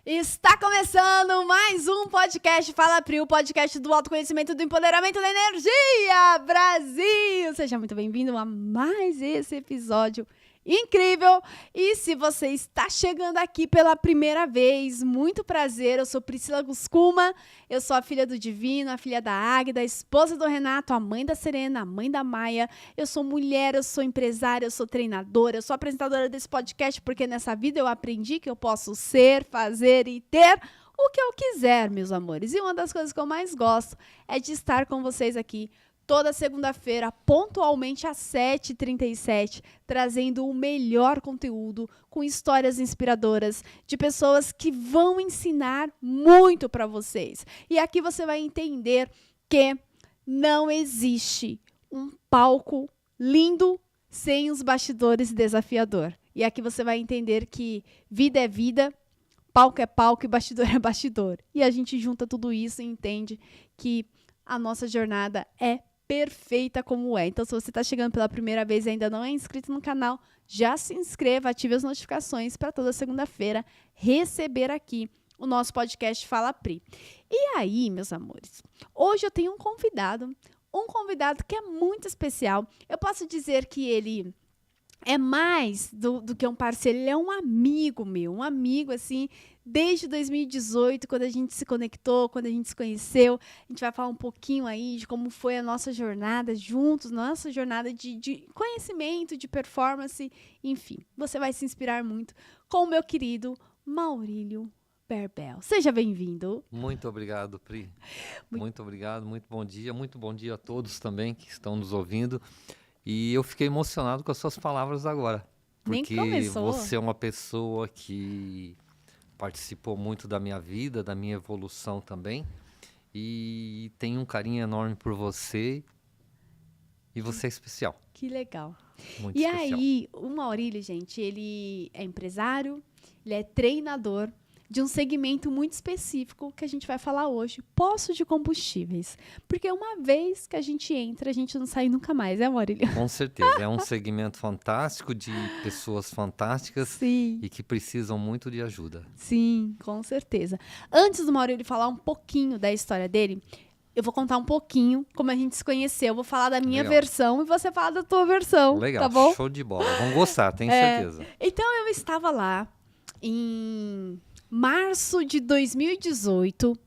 Está começando mais um podcast Fala Pri, o podcast do autoconhecimento do empoderamento da energia, Brasil! Seja muito bem-vindo a mais esse episódio incrível. E se você está chegando aqui pela primeira vez, muito prazer, eu sou Priscila Guscuma, eu sou a filha do Divino, a filha da Águida, a esposa do Renato, a mãe da Serena, a mãe da Maia. Eu sou mulher, eu sou empresária, eu sou treinadora, eu sou apresentadora desse podcast porque nessa vida eu aprendi que eu posso ser, fazer e ter o que eu quiser, meus amores. E uma das coisas que eu mais gosto é de estar com vocês aqui toda segunda-feira, pontualmente às 7h37, trazendo o melhor conteúdo com histórias inspiradoras de pessoas que vão ensinar muito para vocês. E aqui você vai entender que não existe um palco lindo sem os bastidores desafiador. E aqui você vai entender que vida é vida, palco é palco e bastidor é bastidor. E a gente junta tudo isso e entende que a nossa jornada é perfeita como é. Então, se você está chegando pela primeira vez e ainda não é inscrito no canal, já se inscreva, ative as notificações para toda segunda-feira receber aqui o nosso podcast Fala Pri. E aí, meus amores, hoje eu tenho um convidado que é muito especial. Eu posso dizer que ele é mais do que um parceiro, ele é um amigo meu, um amigo, assim, desde 2018, quando a gente se conectou, quando a gente se conheceu. A gente vai falar um pouquinho aí de como foi a nossa jornada juntos, nossa jornada de conhecimento, de performance, enfim. Você vai se inspirar muito com o meu querido Maurílio Berbel. Seja bem-vindo. Muito obrigado, Pri. Muito obrigado, muito bom dia a todos também que estão nos ouvindo. E eu fiquei emocionado com as suas palavras agora, porque você é uma pessoa que participou muito da minha vida, da minha evolução também, e tenho um carinho enorme por você, e você é especial. Que legal. Muito e especial. Aí, o Maurílio, gente, ele é empresário, ele é treinador de um segmento muito específico que a gente vai falar hoje, poço de combustíveis. Porque uma vez que a gente entra, a gente não sai nunca mais, né, Maurílio? Com certeza, é um segmento fantástico, de pessoas fantásticas. Sim. E que precisam muito de ajuda. Sim, com certeza. Antes do Maurílio falar um pouquinho da história dele, eu vou contar um pouquinho como a gente se conheceu. Eu vou falar da minha versão e você fala da tua versão. Legal, tá bom? Show de bola. Vão gostar, tenho certeza. Então, eu estava lá em março de 2018,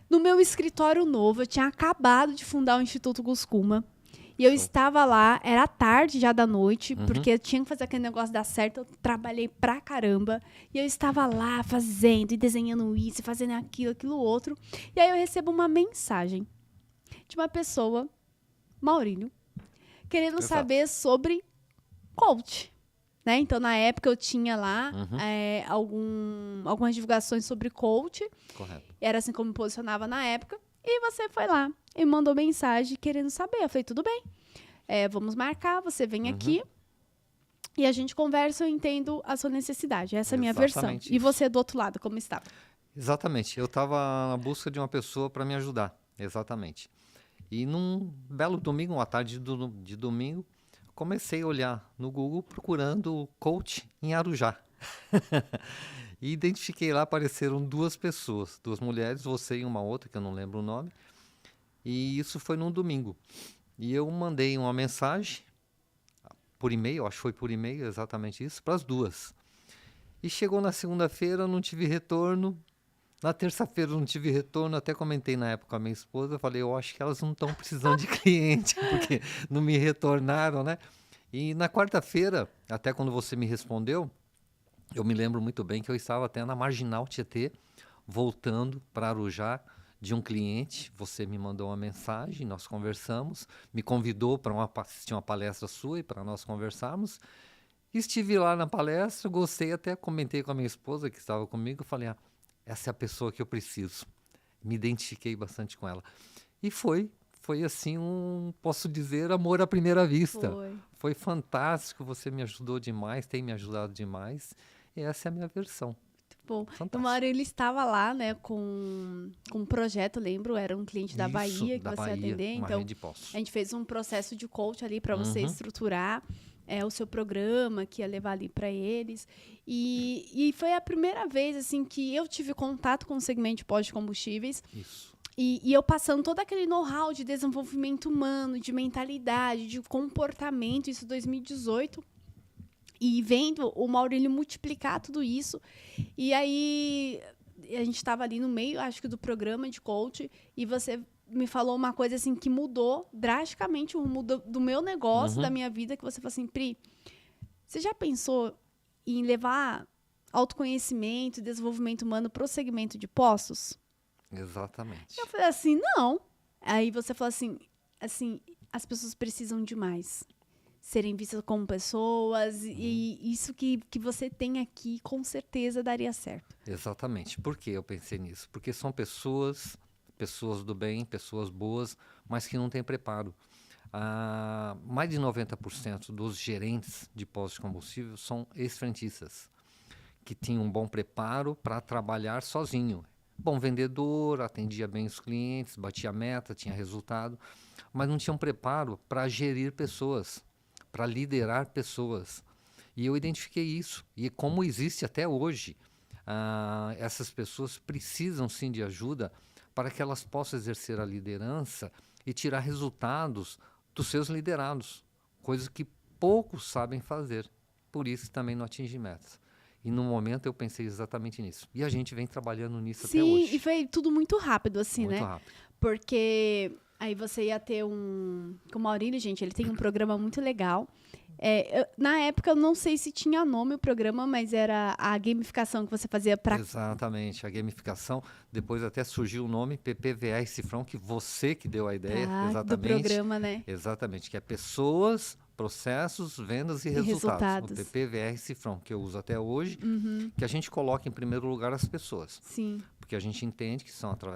no meu escritório novo. Eu tinha acabado de fundar o Instituto Guscuma. E eu estava lá, era tarde já da noite, porque eu tinha que fazer aquele negócio dar certo. Eu trabalhei pra caramba. E eu estava lá fazendo e desenhando isso, fazendo aquilo outro. E aí eu recebo uma mensagem de uma pessoa, Maurílio, querendo saber sobre coach. Né? Então, na época, eu tinha lá algumas divulgações sobre coach. Correto. Era assim como me posicionava na época. E você foi lá e mandou mensagem querendo saber. Eu falei, tudo bem, vamos marcar, você vem aqui e a gente conversa, eu entendo a sua necessidade. Essa é a minha versão. Isso. E você do outro lado, como estava? Exatamente. Eu estava na busca de uma pessoa para me ajudar. Exatamente. E num belo domingo, uma tarde de domingo, comecei a olhar no Google procurando coach em Arujá. E identifiquei lá, apareceram duas pessoas, duas mulheres, você e uma outra, que eu não lembro o nome. E isso foi num domingo. E eu mandei uma mensagem por e-mail, acho que foi por e-mail, exatamente isso, para as duas. E chegou na segunda-feira, não tive retorno. Na terça-feira não tive retorno, até comentei na época com a minha esposa, falei, eu acho que elas não estão precisando de cliente, porque não me retornaram, né? E na quarta-feira, até quando você me respondeu, eu me lembro muito bem que eu estava até na Marginal Tietê, voltando para Arujá de um cliente. Você me mandou uma mensagem, nós conversamos, me convidou para assistir uma palestra sua e para nós conversarmos. Estive lá na palestra, gostei, até comentei com a minha esposa que estava comigo, falei, essa é a pessoa que eu preciso. Me identifiquei bastante com ela. E foi assim posso dizer, amor à primeira vista. Foi fantástico, você me ajudou demais, tem me ajudado demais. E essa é a minha versão. Bom, uma hora ele estava lá, né, com um projeto, lembro, era um cliente da Bahia que você ia atender. Então, a gente fez um processo de coach ali para você estruturar. o seu programa que ia levar ali para eles. E foi a primeira vez assim que eu tive contato com o segmento de pós-combustíveis. Isso. E eu passando todo aquele know-how de desenvolvimento humano, de mentalidade, de comportamento, isso em 2018. E vendo o Maurílio multiplicar tudo isso. E aí, a gente estava ali no meio, acho que, do programa de coach. E você me falou uma coisa assim que mudou drasticamente o rumo do meu negócio, da minha vida. Que você falou assim, Pri, você já pensou em levar autoconhecimento e desenvolvimento humano para o segmento de postos? Exatamente. Eu falei assim, não. Aí você falou assim, as pessoas precisam de mais. Serem vistas como pessoas. E isso que você tem aqui, com certeza, daria certo. Exatamente. Por que eu pensei nisso? Porque são pessoas do bem, pessoas boas, mas que não têm preparo. Mais de 90% dos gerentes de postos de combustível são ex-frentistas, que tinham um bom preparo para trabalhar sozinho. Bom vendedor, atendia bem os clientes, batia meta, tinha resultado, mas não tinham preparo para gerir pessoas, para liderar pessoas. E eu identifiquei isso. E como existe até hoje, essas pessoas precisam sim de ajuda para que elas possam exercer a liderança e tirar resultados dos seus liderados, coisas que poucos sabem fazer. Por isso também não atingem metas. E no momento eu pensei exatamente nisso. E a gente vem trabalhando nisso até hoje. Sim, e foi tudo muito rápido, assim, muito né? Rápido. Porque aí você ia ter com o Maurílio, gente, ele tem um programa muito legal. Na época, eu não sei se tinha nome o programa, mas era a gamificação que você fazia para... Exatamente, a gamificação. Depois até surgiu o nome PPVR Cifrão, que você que deu a ideia, exatamente. Do programa, né? Exatamente, que é pessoas, processos, vendas e resultados. O PPVR Cifrão, que eu uso até hoje, que a gente coloca em primeiro lugar as pessoas. Sim. Porque a gente entende que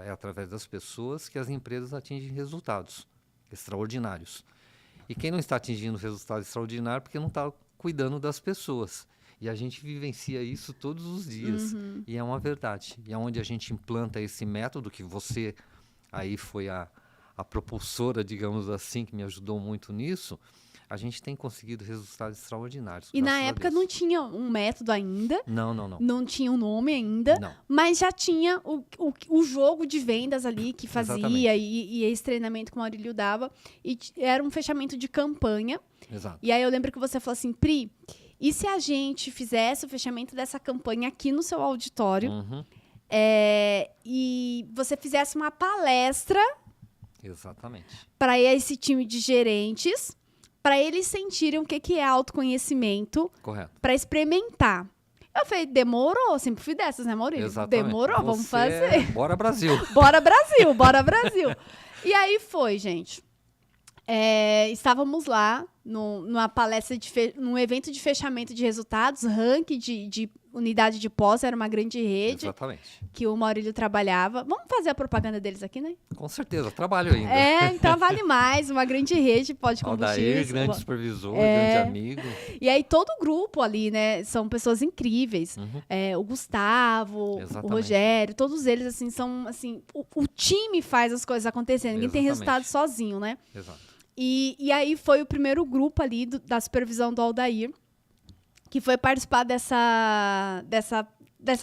é através das pessoas que as empresas atingem resultados extraordinários. E quem não está atingindo resultado extraordinário porque não está cuidando das pessoas. E a gente vivencia isso todos os dias. E é uma verdade. E é onde a gente implanta esse método, que você aí foi a propulsora, digamos assim, que me ajudou muito nisso, a gente tem conseguido resultados extraordinários. E na época não tinha um método ainda. Não. Não tinha um nome ainda. Não. Mas já tinha o jogo de vendas ali que fazia e esse treinamento que o Maurílio dava. E era um fechamento de campanha. Exato. E aí eu lembro que você falou assim, Pri, e se a gente fizesse o fechamento dessa campanha aqui no seu auditório e você fizesse uma palestra para esse time de gerentes, para eles sentirem o que é autoconhecimento, para experimentar. Eu falei, demorou, sempre fui dessas, né, Maurílio? Exatamente. Demorou, vamos fazer. Bora Brasil. Bora Brasil, bora Brasil. E aí foi, gente. Estávamos lá numa palestra, num evento de fechamento de resultados, ranking de unidade de pós, era uma grande rede. Exatamente. Que o Maurílio trabalhava. Vamos fazer a propaganda deles aqui, né? Com certeza, trabalho ainda. Então vale mais, uma grande rede pode combustíveis. Aldair, grande supervisor, grande amigo. E aí todo o grupo ali, né, são pessoas incríveis. O Gustavo, o Rogério, todos eles, assim, são, assim, o time faz as coisas acontecerem. Ninguém tem resultado sozinho, né? Exato. E aí foi o primeiro grupo ali da supervisão do Aldair que foi participar desse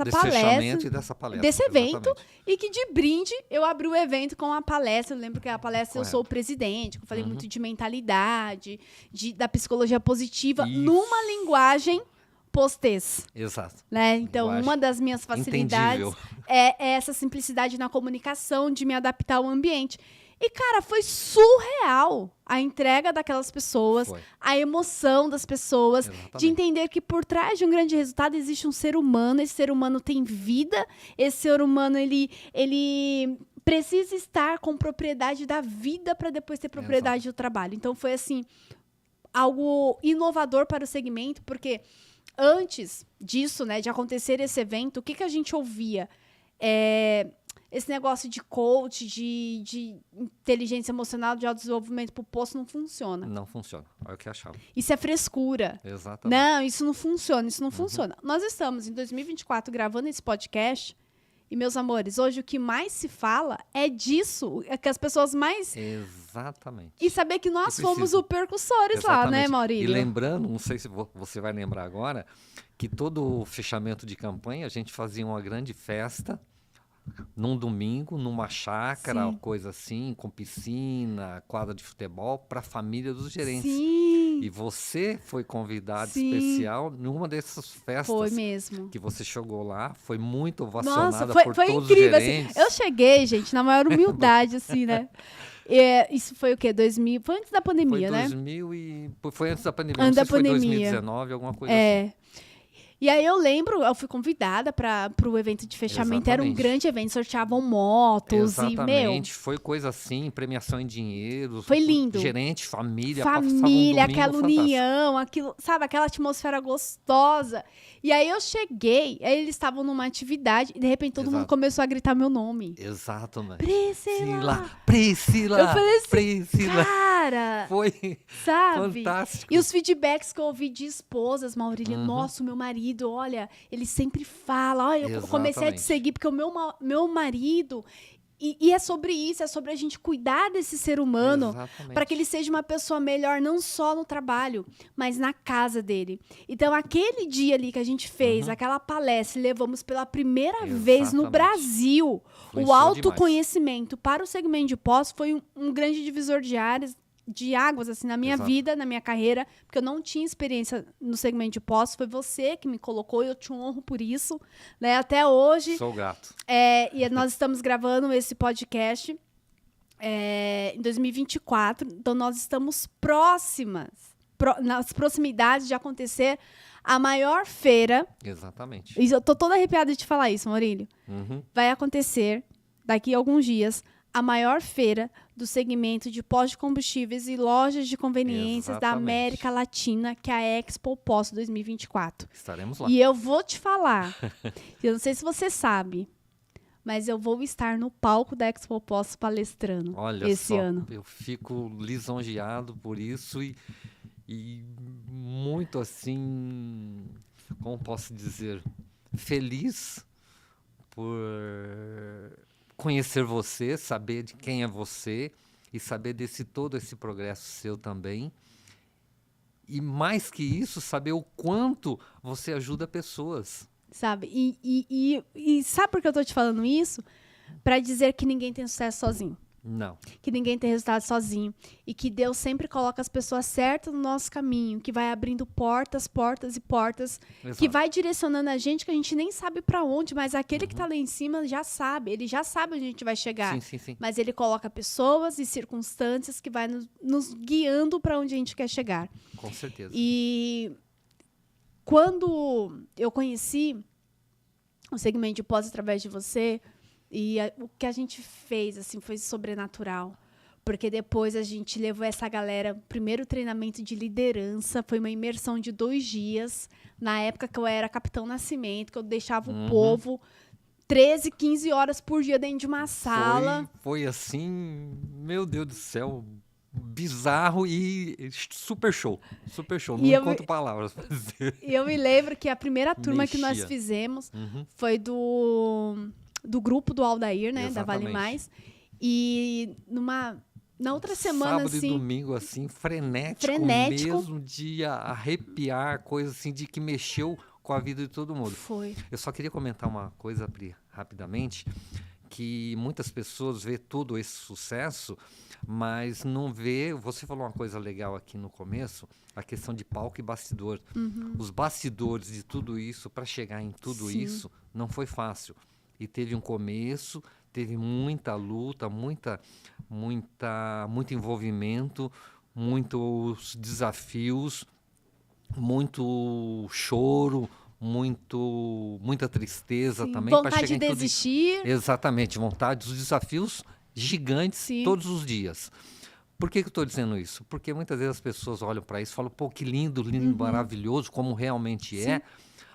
fechamento e dessa palestra. Desse evento. E que de brinde eu abri o evento com a palestra. Eu lembro que a palestra eu sou o presidente. Eu falei muito de mentalidade, da psicologia positiva, numa linguagem postês. Exato. Né? Então, uma das minhas facilidades é essa simplicidade na comunicação, de me adaptar ao ambiente. E, cara, foi surreal a entrega daquelas pessoas, a emoção das pessoas, de entender que por trás de um grande resultado existe um ser humano, esse ser humano tem vida, esse ser humano, ele precisa estar com propriedade da vida para depois ter propriedade do trabalho. Então, foi, assim, algo inovador para o segmento, porque antes disso, né, de acontecer esse evento, o que a gente ouvia? Esse negócio de coach, de inteligência emocional, de autodesenvolvimento pro posto não funciona. Não funciona. É o que achava. Isso é frescura. Exatamente. Não, isso não funciona, isso não funciona. Nós estamos em 2024 gravando esse podcast E, meus amores, hoje o que mais se fala é disso, é que as pessoas mais... Exatamente. E saber que nós fomos os percussores lá, né, Maurílio? E lembrando, não sei se você vai lembrar agora, que todo o fechamento de campanha, a gente fazia uma grande festa num domingo, numa chácara, Sim. coisa assim, com piscina, quadra de futebol, para a família dos gerentes. Sim. E você foi convidado Sim. especial numa dessas festas. Foi mesmo. Que você chegou lá, foi muito ovacionada Nossa, por foi todos incrível, os gerentes. assim. Eu cheguei, gente, na maior humildade, assim, né? Isso foi o quê? 2000? Foi antes da pandemia, Foi né? 2000 e... Foi antes da pandemia. Antes Não sei da se foi pandemia. 2019, alguma coisa assim. E aí eu lembro, eu fui convidada para o evento de fechamento. Era um Exatamente. grande evento, sorteavam motos Exatamente, e, foi coisa assim, premiação em dinheiro. Foi lindo. Gerente, família, família, aquela fantástico. união, aquilo, sabe, aquela atmosfera gostosa. E aí eu cheguei, aí eles estavam numa atividade e de repente todo mundo começou a gritar meu nome. Exatamente. Priscila! Eu falei assim, Priscila! Cara! Foi sabe? Fantástico. E os feedbacks que eu ouvi de esposas, Maurílio, nossa, o meu marido, olha, ele sempre fala, olha, eu comecei a te seguir porque o meu marido... E é sobre isso, é sobre a gente cuidar desse ser humano para que ele seja uma pessoa melhor, não só no trabalho, mas na casa dele. Então, aquele dia ali que a gente fez, aquela palestra, levamos pela primeira vez no Brasil o autoconhecimento para o segmento de pós, foi um grande divisor de águas assim, na minha vida, na minha carreira, porque eu não tinha experiência no segmento de pós, foi você que me colocou e eu te honro por isso, né? Até hoje. Sou grato. E nós estamos gravando esse podcast em 2024, então nós estamos nas proximidades de acontecer a maior feira. Exatamente. Eu tô toda arrepiada de te falar isso, Maurílio. Vai acontecer daqui a alguns dias a maior feira do segmento de pós de combustíveis e lojas de conveniências da América Latina, que é a Expo Pós 2024. Estaremos lá. E eu vou te falar, eu não sei se você sabe, mas eu vou estar no palco da Expo Pós palestrando esse ano. Eu fico lisonjeado por isso e muito assim, como posso dizer, feliz por conhecer você, saber de quem é você e saber todo esse progresso seu também. E mais que isso, saber o quanto você ajuda pessoas. Sabe? E sabe por que eu tô te falando isso? Para dizer que ninguém tem sucesso sozinho. Não. Que ninguém tem resultado sozinho. E que Deus sempre coloca as pessoas certas no nosso caminho. Que vai abrindo portas e portas. Exato. Que vai direcionando a gente que a gente nem sabe para onde. Mas aquele que tá lá em cima já sabe. Ele já sabe onde a gente vai chegar. Sim. Mas ele coloca pessoas e circunstâncias que vai nos guiando para onde a gente quer chegar. Com certeza. E quando eu conheci o segmento de pós através de você... E o que a gente fez, assim, foi sobrenatural. Porque depois a gente levou essa galera... Primeiro treinamento de liderança. Foi uma imersão de 2 dias. Na época que eu era Capitão Nascimento. Que eu deixava o povo 13, 15 horas por dia dentro de uma sala. Foi assim... Meu Deus do céu... Bizarro e super show. Super show. Não encontro palavras pra dizer. E eu me lembro que a primeira turma que nós fizemos... Foi do grupo do Aldair, né? Exatamente. Da Vale Mais. E na outra semana, sábado assim... e domingo, assim, frenético mesmo, de arrepiar, coisa assim, de que mexeu com a vida de todo mundo. Foi. Eu só queria comentar uma coisa, Pri, rapidamente, que muitas pessoas vê todo esse sucesso, mas não vê... Você falou uma coisa legal aqui no começo, a questão de palco e bastidor. Os bastidores de tudo isso, para chegar em tudo isso, não foi fácil. E teve um começo, teve muita luta, muito envolvimento, muitos desafios, muito choro, muita tristeza também. Vontade de desistir. Exatamente, vontade, os desafios gigantes todos os dias. Por que eu estou dizendo isso? Porque muitas vezes as pessoas olham para isso e falam, pô, que lindo, maravilhoso, como realmente é,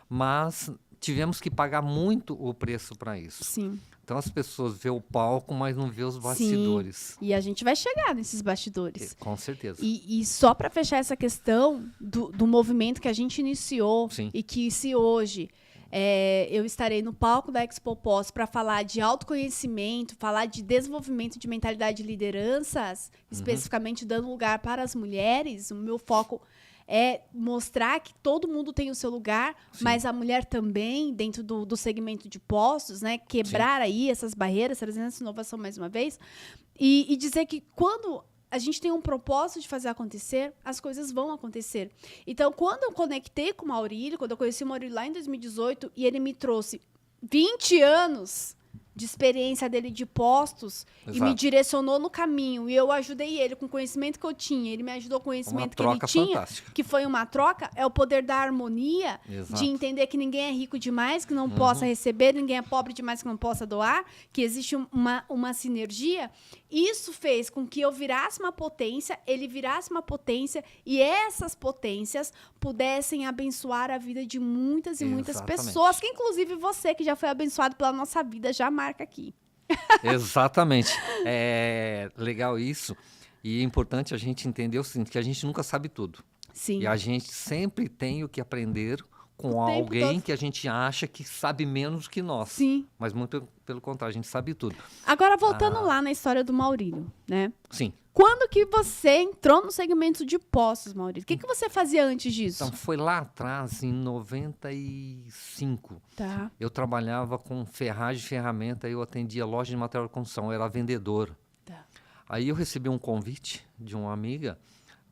mas... Tivemos que pagar muito o preço para isso. Sim. Então as pessoas vê o palco, mas não vê os bastidores. Sim. E a gente vai chegar nesses bastidores. Com certeza. E só para fechar essa questão do movimento que a gente iniciou e que se hoje Eu estarei no palco da Expo Pós para falar de autoconhecimento, falar de desenvolvimento de mentalidade de lideranças, especificamente dando lugar para as mulheres. O meu foco é mostrar que todo mundo tem o seu lugar, mas a mulher também, dentro do segmento de postos, né? Quebrar aí essas barreiras, trazendo essa inovação mais uma vez. E dizer que quando a gente tem um propósito de fazer acontecer, as coisas vão acontecer. Então, quando eu conectei com o Maurílio, quando eu conheci o Maurílio lá em 2018, e ele me trouxe 20 anos de experiência dele de postos, e me direcionou no caminho, e eu ajudei ele com o conhecimento que eu tinha, ele me ajudou com o conhecimento que ele tinha, fantástica. que foi uma troca, é o poder da harmonia, de entender que ninguém é rico demais, que não possa receber, ninguém é pobre demais que não possa doar, que existe uma sinergia. Isso fez com que eu virasse uma potência, ele virasse uma potência, e essas potências pudessem abençoar a vida de muitas e muitas pessoas, que inclusive você, que já foi abençoado pela nossa vida, já marca aqui. Exatamente. É legal isso. E é importante a gente entender o seguinte, que a gente nunca sabe tudo. Sim. E a gente sempre tem o que aprender com alguém que a gente acha que sabe menos que nós. Sim. Mas muito pelo contrário, a gente sabe tudo. Agora, voltando lá na história do Maurílio, né? Sim. Quando que você entrou no segmento de postos, Maurílio? O que você fazia antes disso? Então, foi lá atrás, em 95. Tá. Eu trabalhava com ferragem e ferramenta, eu atendia loja de material de construção, eu era vendedor. Tá. Aí eu recebi um convite de uma amiga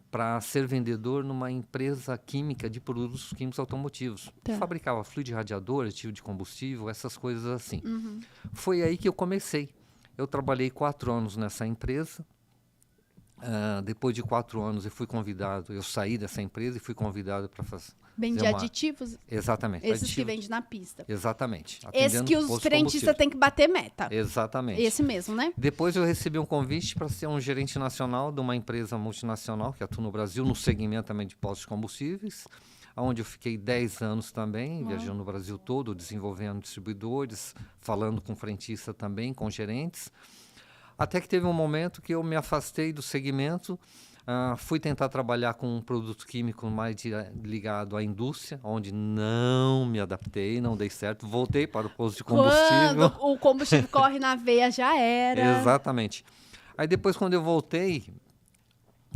para ser vendedor numa empresa química de produtos químicos automotivos. Tá. Fabricava fluido de radiador, aditivo de combustível, essas coisas assim. Foi aí que eu comecei. Eu trabalhei 4 anos nessa empresa. Depois de 4 anos eu fui convidado, eu saí dessa empresa e fui convidado para fazer Vende aditivos? Exatamente. Esses aditivo. Que vende na pista. Exatamente. Esse que os frentistas têm que bater meta. Exatamente. Esse mesmo, né? Depois eu recebi um convite para ser um gerente nacional de uma empresa multinacional que atua no Brasil, no segmento também de postos de combustíveis, onde eu fiquei 10 anos também, viajando no Brasil todo, desenvolvendo distribuidores, falando com frentista também, com gerentes. Até que teve um momento que eu me afastei do segmento, fui tentar trabalhar com um produto químico mais ligado à indústria, onde não me adaptei, não dei certo. Voltei para o posto de combustível. Quando o combustível corre na veia, já era. Exatamente. Aí depois, quando eu voltei,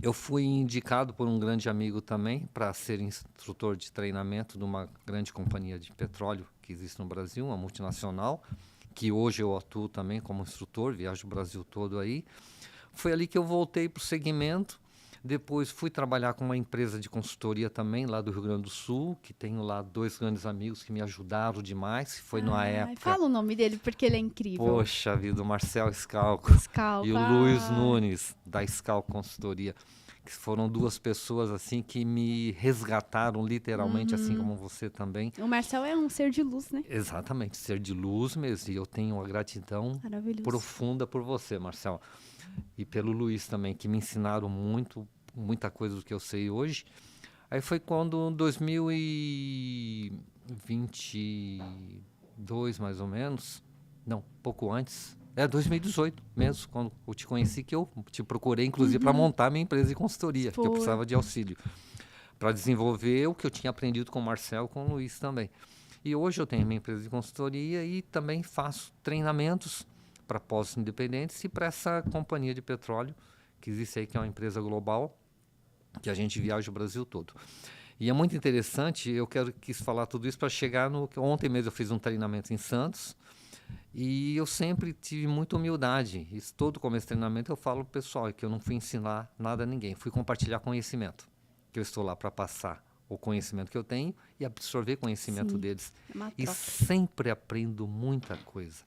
eu fui indicado por um grande amigo também para ser instrutor de treinamento de uma grande companhia de petróleo que existe no Brasil, uma multinacional, que hoje eu atuo também como instrutor, viajo o Brasil todo aí. Foi ali que eu voltei para o segmento. Depois fui trabalhar com uma empresa de consultoria também, lá do Rio Grande do Sul, que tenho lá 2 grandes amigos que me ajudaram demais. Foi numa época... Fala o nome dele, porque ele é incrível. Poxa vida, o Marcel Scalco e o Luiz Nunes, da Scalco Consultoria, que foram 2 pessoas assim que me resgataram literalmente, assim como você também. O Marcel é um ser de luz, né? Exatamente, ser de luz mesmo. E eu tenho uma gratidão profunda por você, Marcel. E pelo Luiz também, que me ensinaram muita coisa do que eu sei hoje. Aí foi quando, em 2022, mais ou menos, não, pouco antes, 2018 mesmo, quando eu te conheci, que eu te procurei, inclusive, para montar minha empresa de consultoria, que eu precisava de auxílio, para desenvolver o que eu tinha aprendido com o Marcel e com o Luiz também. E hoje eu tenho minha empresa de consultoria e também faço treinamentos para postos independentes e para essa companhia de petróleo que existe aí, que é uma empresa global, que a gente viaja o Brasil todo. E é muito interessante, eu quis falar tudo isso para chegar no... Ontem mesmo eu fiz um treinamento em Santos, e eu sempre tive muita humildade. Isso, todo começo de treinamento eu falo pro pessoal que eu não fui ensinar nada a ninguém, fui compartilhar conhecimento, que eu estou lá para passar o conhecimento que eu tenho e absorver conhecimento deles. E sempre aprendo muita coisa.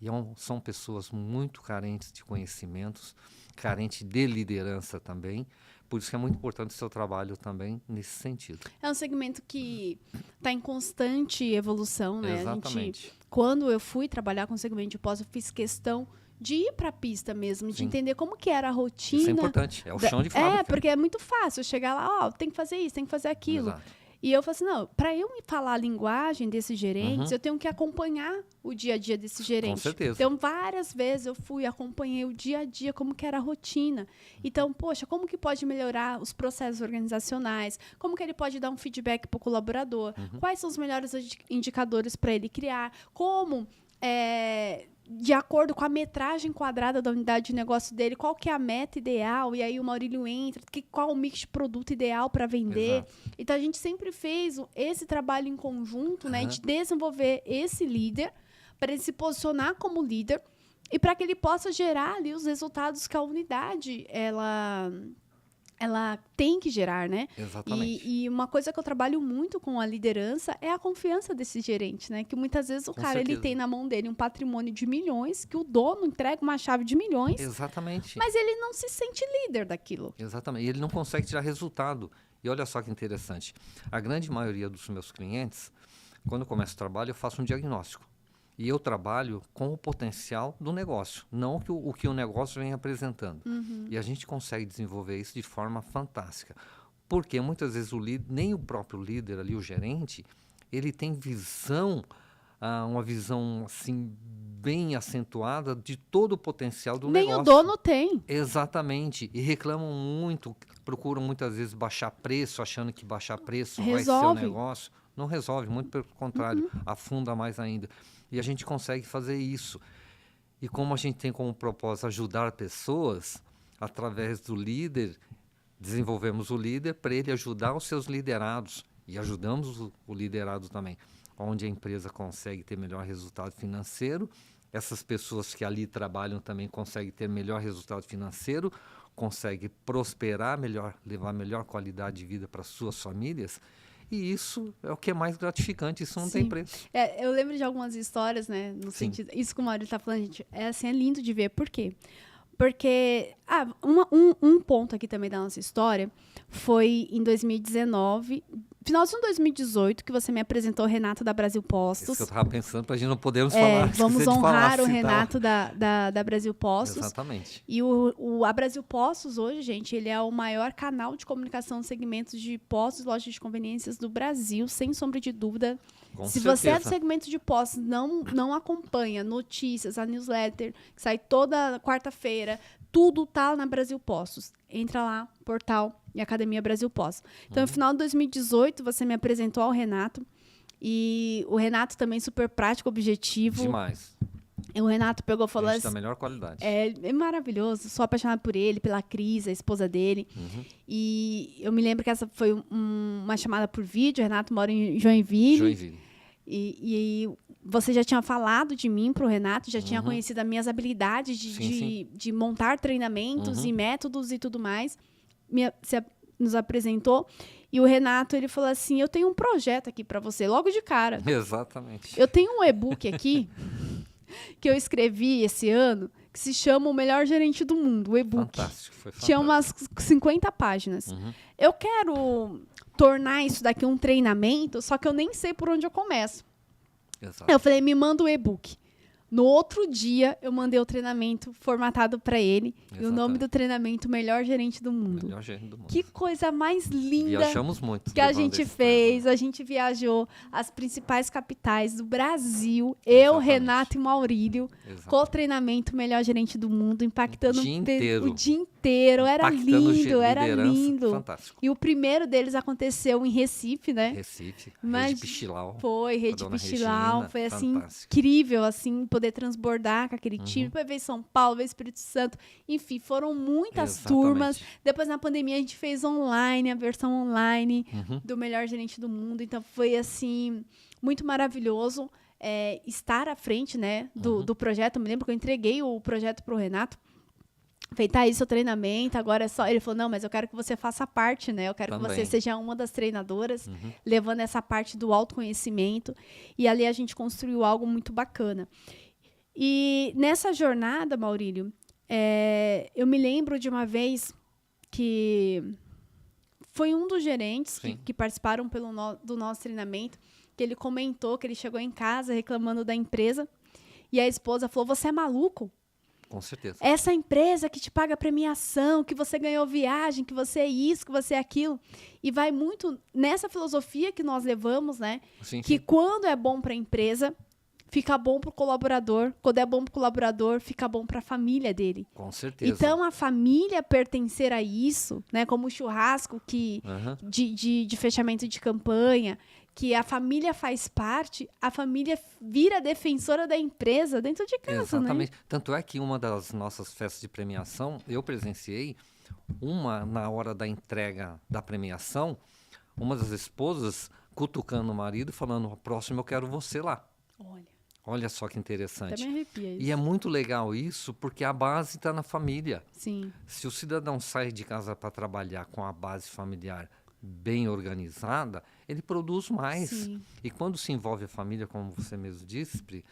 E são pessoas muito carentes de conhecimentos, carentes de liderança também. Por isso que é muito importante o seu trabalho também nesse sentido. É um segmento que está em constante evolução, né? Exatamente. Quando eu fui trabalhar com o segmento de pós, eu fiz questão de ir para a pista mesmo, de entender como que era a rotina. Isso é importante, é o chão de fábrica. Porque é muito fácil chegar lá, tem que fazer isso, tem que fazer aquilo. Exato. E eu falei assim, não, para eu me falar a linguagem desses gerentes, eu tenho que acompanhar o dia a dia desse gerente. Com certeza. Então, várias vezes eu fui, acompanhei o dia a dia, como que era a rotina. Então, poxa, como que pode melhorar os processos organizacionais? Como que ele pode dar um feedback para o colaborador? Quais são os melhores indicadores para ele criar? Como... de acordo com a metragem quadrada da unidade de negócio dele, qual que é a meta ideal, e aí o Maurílio entra, qual o mix de produto ideal para vender. Exato. Então, a gente sempre fez esse trabalho em conjunto, né, de desenvolver esse líder, para ele se posicionar como líder, e para que ele possa gerar ali os resultados que a unidade, ela tem que gerar, né? Exatamente. E uma coisa que eu trabalho muito com a liderança é a confiança desse gerente, né? Que muitas vezes o cara ele tem na mão dele um patrimônio de milhões, que o dono entrega uma chave de milhões. Exatamente. Mas ele não se sente líder daquilo. Exatamente. E ele não consegue tirar resultado. E olha só que interessante. A grande maioria dos meus clientes, quando eu começo o trabalho, eu faço um diagnóstico. E eu trabalho com o potencial do negócio, não o que o negócio vem apresentando. E a gente consegue desenvolver isso de forma fantástica. Porque muitas vezes nem o próprio líder ali, o gerente, ele tem visão, uma visão assim, bem acentuada de todo o potencial do negócio. Nem o dono tem. Exatamente. E reclamam muito, procuram muitas vezes baixar preço, achando que baixar preço Resolve. vai ser o negócio. Não resolve, muito pelo contrário, afunda mais ainda. E a gente consegue fazer isso. E como a gente tem como propósito ajudar pessoas, através do líder, desenvolvemos o líder para ele ajudar os seus liderados. E ajudamos o liderado também. Onde a empresa consegue ter melhor resultado financeiro, essas pessoas que ali trabalham também conseguem ter melhor resultado financeiro, conseguem prosperar melhor, levar melhor qualidade de vida para suas famílias. E isso é o que é mais gratificante, isso não tem preço. Eu lembro de algumas histórias, né? No sentido, isso que o Maurílio está falando, gente, é lindo de ver. Por quê? Porque um ponto aqui também da nossa história foi em 2019, finalzinho de 2018, que você me apresentou o Renato da Brasil Postos. Isso que eu estava pensando, para a gente não podermos falar. Vamos honrar o Renato da Brasil Postos. Exatamente. E a Brasil Postos hoje, gente, ele é o maior canal de comunicação de segmentos de postos e lojas de conveniências do Brasil, sem sombra de dúvida. Se você é do segmento de postos, não acompanha notícias, a newsletter, que sai toda quarta-feira, tudo tá na Brasil Postos. Entra lá, portal e Academia Brasil Postos. Então, no final de 2018, você me apresentou ao Renato. E o Renato também super prático, objetivo. Demais. E o Renato pegou e falou assim... da melhor qualidade. É maravilhoso. Sou apaixonada por ele, pela Cris, a esposa dele. E eu me lembro que essa foi uma chamada por vídeo. O Renato mora em Joinville. E você já tinha falado de mim para o Renato, já tinha conhecido as minhas habilidades de montar treinamentos e métodos e tudo mais. Você nos apresentou. E o Renato, ele falou assim, eu tenho um projeto aqui para você, logo de cara. Exatamente. Eu tenho um e-book aqui que eu escrevi esse ano, que se chama O Melhor Gerente do Mundo, o e-book. Fantástico, foi fantástico. Tinha umas 50 páginas. Eu quero tornar isso daqui um treinamento, só que eu nem sei por onde eu começo. Exato. Eu falei, me manda o e-book. No outro dia, eu mandei o treinamento formatado para ele. Exatamente. E o nome do treinamento, Melhor Gerente do Mundo. Melhor gerente do mundo. Que coisa mais linda. Viajamos muito. Que a gente fez. A gente viajou as principais capitais do Brasil. Eu, Exatamente. Renato e Maurílio. Exatamente. Com o treinamento Melhor Gerente do Mundo. Impactando O dia inteiro. O dia inteiro. Era lindo, era lindo. Fantástico. E o primeiro deles aconteceu em Recife, né? Recife, Mas Rede Pichilau. foi, Rede Pichilau. Regina, Foi assim, fantástico. incrível, assim, poder transbordar com aquele time. Depois veio São Paulo, veio Espírito Santo. Enfim, foram muitas Exatamente. turmas. Depois, na pandemia, a gente fez online, a versão online do Melhor Gerente do Mundo. Então, foi, assim, muito maravilhoso estar à frente, né, do projeto. Eu me lembro que eu entreguei o projeto para o Renato. Falei, tá aí seu treinamento, agora é só... Ele falou, não, mas eu quero que você faça parte, né? Eu quero Também. que você seja uma das treinadoras, levando essa parte do autoconhecimento. E ali a gente construiu algo muito bacana. E nessa jornada, Maurílio, eu me lembro de uma vez que foi um dos gerentes que participaram do nosso treinamento, que ele comentou que ele chegou em casa reclamando da empresa, e a esposa falou, você é maluco? Com certeza. Essa empresa que te paga premiação, que você ganhou viagem, que você é isso, que você é aquilo. E vai muito nessa filosofia que nós levamos, né? Sim, Que sim. quando é bom para a empresa, fica bom para o colaborador. Quando é bom para o colaborador, fica bom para a família dele. Com certeza. Então, a família pertencer a isso, né? Como o churrasco Aham. de fechamento de campanha, que a família faz parte, a família vira defensora da empresa dentro de casa, né? Exatamente. Tanto é que uma das nossas festas de premiação, eu presenciei uma na hora da entrega da premiação, uma das esposas cutucando o marido, falando: "O próximo eu quero você lá". Olha, Olha só que até interessante. me arrepia isso. E é muito legal isso, porque a base está na família. Sim, Se o cidadão sai de casa para trabalhar com a base familiar bem organizada, ele produz mais. sim, E quando se envolve a família, como você mesmo disse, Pri,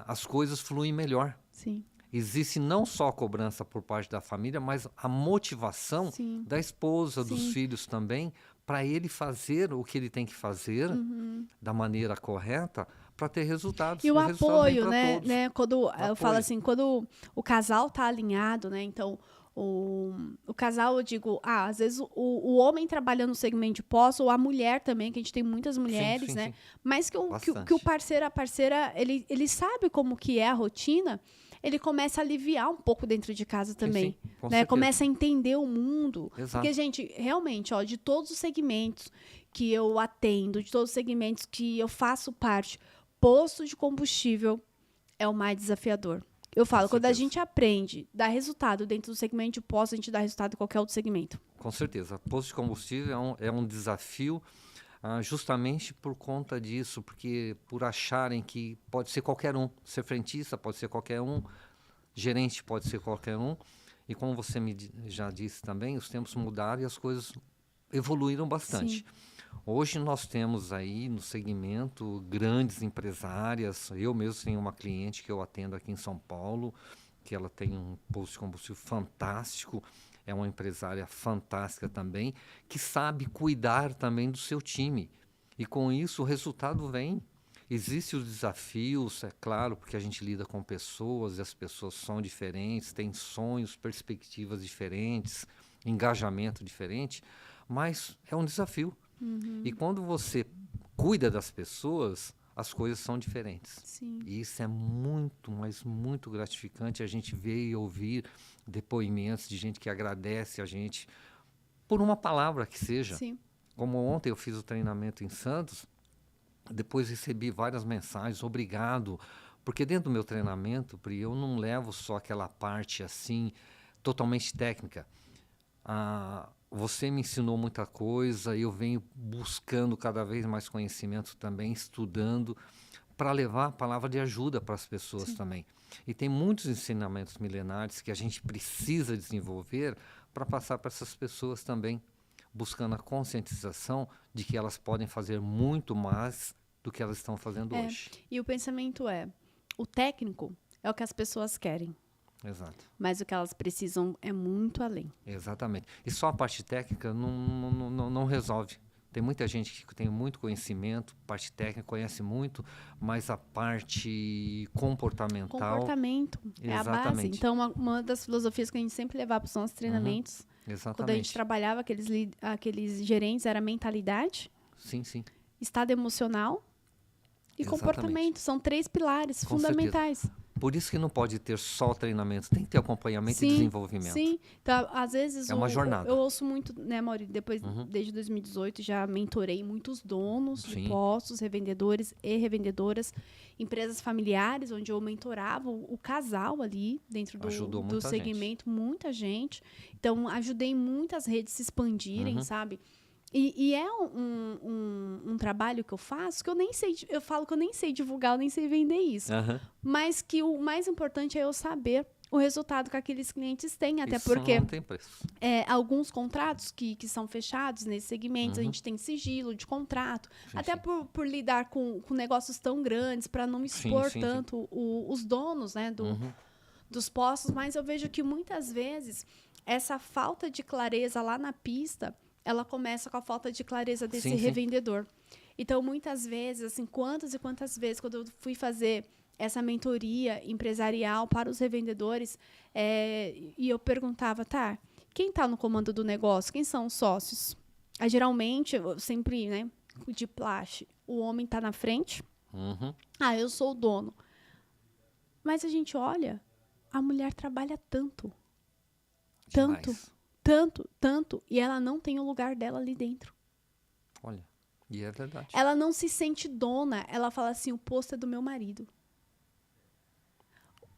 as coisas fluem melhor. sim, Existe não só a cobrança por parte da família, mas a motivação sim. da esposa, dos Sim. filhos também, para ele fazer o que ele tem que fazer da maneira correta para ter resultados. E o resultado vem apoio, pra né? todos. né? Quando eu falo Apoio. assim, quando o casal tá alinhado, né? Então, o casal, eu digo, às vezes o homem trabalhando no segmento de pós, ou a mulher também, que a gente tem muitas mulheres, sim, né? sim. Mas que o Bastante. parceiro, a parceira, ele sabe como que é a rotina, ele começa a aliviar um pouco dentro de casa também. Sim, com Né? certeza. Começa a entender o mundo. Exato. Porque, gente, realmente, ó, de todos os segmentos que eu atendo, de todos os segmentos que eu faço parte, posto de combustível é o mais desafiador. Eu falo, quando a certeza. gente aprende, dá resultado dentro do segmento de posto, a gente dá resultado em qualquer outro segmento. Com certeza. Posto de combustível é um desafio justamente por conta disso, porque por acharem que pode ser qualquer um, ser frentista pode ser qualquer um, gerente pode ser qualquer um, e como você já disse também, os tempos mudaram e as coisas evoluíram bastante. Sim. Hoje nós temos aí no segmento grandes empresárias, eu mesmo tenho uma cliente que eu atendo aqui em São Paulo, que ela tem um posto de combustível fantástico, é uma empresária fantástica também, que sabe cuidar também do seu time. E com isso o resultado vem. Existem os desafios, é claro, porque a gente lida com pessoas e as pessoas são diferentes, têm sonhos, perspectivas diferentes, engajamento diferente, mas é um desafio. E quando você cuida das pessoas, as coisas são diferentes. Sim. E isso é muito, mas muito gratificante a gente ver e ouvir depoimentos de gente que agradece a gente por uma palavra que seja. Sim. Como ontem eu fiz o treinamento em Santos, depois recebi várias mensagens, obrigado, porque dentro do meu treinamento, Pri, eu não levo só aquela parte assim, totalmente técnica. Você me ensinou muita coisa, eu venho buscando cada vez mais conhecimento também, estudando, para levar a palavra de ajuda para as pessoas também. E tem muitos ensinamentos milenares que a gente precisa desenvolver para passar para essas pessoas também, buscando a conscientização de que elas podem fazer muito mais do que elas estão fazendo hoje. E o pensamento é, o técnico é o que as pessoas querem, Exato. mas o que elas precisam é muito além. Exatamente. E só a parte técnica não resolve. Tem muita gente que tem muito conhecimento, parte técnica conhece muito, mas a parte comportamental... Comportamento é a base. Exatamente. Então, uma das filosofias que a gente sempre levava para os nossos treinamentos, quando a gente Exatamente. trabalhava aqueles gerentes, era mentalidade, Sim, sim. estado emocional e Exatamente. comportamento. São 3 pilares Com fundamentais. Por isso que não pode ter só treinamento, tem que ter acompanhamento e desenvolvimento. Sim, então, às vezes É uma jornada. eu ouço muito, né, Maurício, desde 2018 já mentorei muitos donos de Sim. postos, revendedores e revendedoras, empresas familiares, onde eu mentorava o casal ali dentro Ajudou do muita segmento, muita gente. Então, ajudei muitas redes se expandirem, sabe? E é um trabalho que eu faço que eu nem sei, eu falo que eu nem sei divulgar, eu nem sei vender isso. Aham. Mas que o mais importante é eu saber o resultado que aqueles clientes têm, até Isso porque não tem preço. alguns contratos que são fechados nesse segmento, a gente tem sigilo de contrato, até sim. por lidar com negócios tão grandes, para não expor sim. tanto os donos, né, dos postos, mas eu vejo que muitas vezes essa falta de clareza lá na pista, ela começa com a falta de clareza desse Sim. revendedor. Então, muitas vezes, assim, quantas e quantas vezes, quando eu fui fazer essa mentoria empresarial para os revendedores, e eu perguntava, tá, quem está no comando do negócio? Quem são os sócios? Aí, geralmente, eu sempre, né, de praxe, o homem está na frente. Uhum. Eu sou o dono. Mas a gente olha, a mulher trabalha tanto, Demais. tanto, e ela não tem o lugar dela ali dentro. Olha, e é verdade. Ela não se sente dona, ela fala assim, o posto é do meu marido.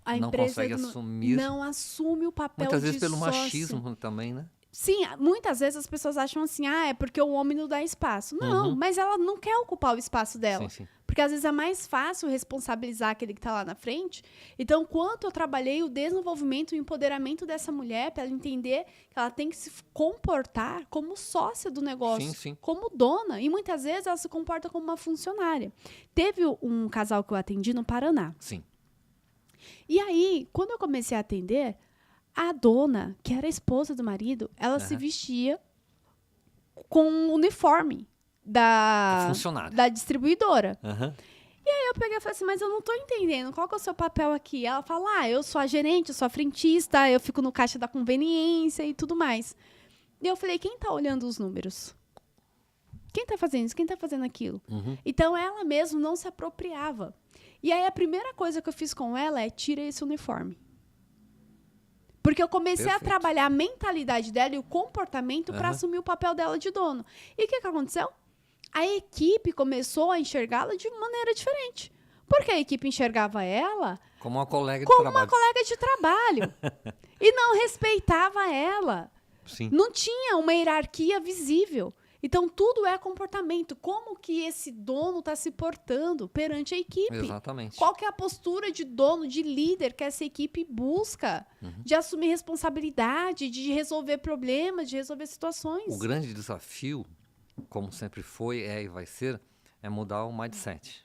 A Não empresa consegue assumir. não assume o papel Muitas de vezes pelo sócio. machismo também, né? Sim, muitas vezes as pessoas acham assim, é porque o homem não dá espaço. Não, mas ela não quer ocupar o espaço dela. Sim, sim. Porque às vezes é mais fácil responsabilizar aquele que está lá na frente. Então, quanto eu trabalhei o desenvolvimento e o empoderamento dessa mulher para ela entender que ela tem que se comportar como sócia do negócio, Sim, sim. como dona. E muitas vezes ela se comporta como uma funcionária. Teve um casal que eu atendi no Paraná. Sim. E aí, quando eu comecei a atender, a dona, que era a esposa do marido, ela se vestia com um uniforme da distribuidora. Uhum. E aí eu peguei e falei assim, mas eu não tô entendendo, qual que é o seu papel aqui? Ela fala, eu sou a gerente, eu sou a frentista, eu fico no caixa da conveniência e tudo mais. E eu falei, quem tá olhando os números? Quem tá fazendo isso? Quem tá fazendo aquilo? Uhum. Então, ela mesmo não se apropriava. E aí, a primeira coisa que eu fiz com ela é, tira esse uniforme. Porque eu comecei a trabalhar a mentalidade dela e o comportamento para assumir o papel dela de dono. E o que aconteceu? A equipe começou a enxergá-la de maneira diferente. Porque a equipe enxergava ela como uma colega de trabalho. E não respeitava ela. Sim. Não tinha uma hierarquia visível. Então, tudo é comportamento. Como que esse dono está se portando perante a equipe? Exatamente. Qual que é a postura de dono, de líder que essa equipe busca? De assumir responsabilidade, de resolver problemas, de resolver situações. O grande desafio, como sempre foi, e vai ser, é mudar o mindset.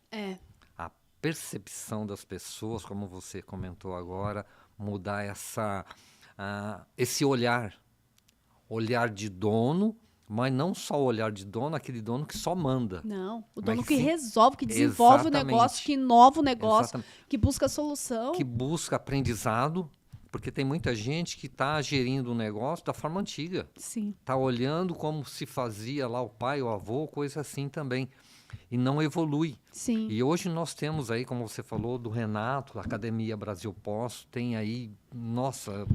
A percepção das pessoas, como você comentou agora, mudar esse olhar de dono, mas não só o olhar de dono, aquele dono que só manda. Não, o dono que resolve, que desenvolve o negócio, que inova o negócio, que busca solução. Que busca aprendizado, porque tem muita gente que está gerindo o negócio da forma antiga. Sim. Está olhando como se fazia lá o pai, o avô, coisa assim também. E não evolui. Sim. E hoje nós temos aí, como você falou, do Renato, a Academia Brasil Posso, tem aí, nossa,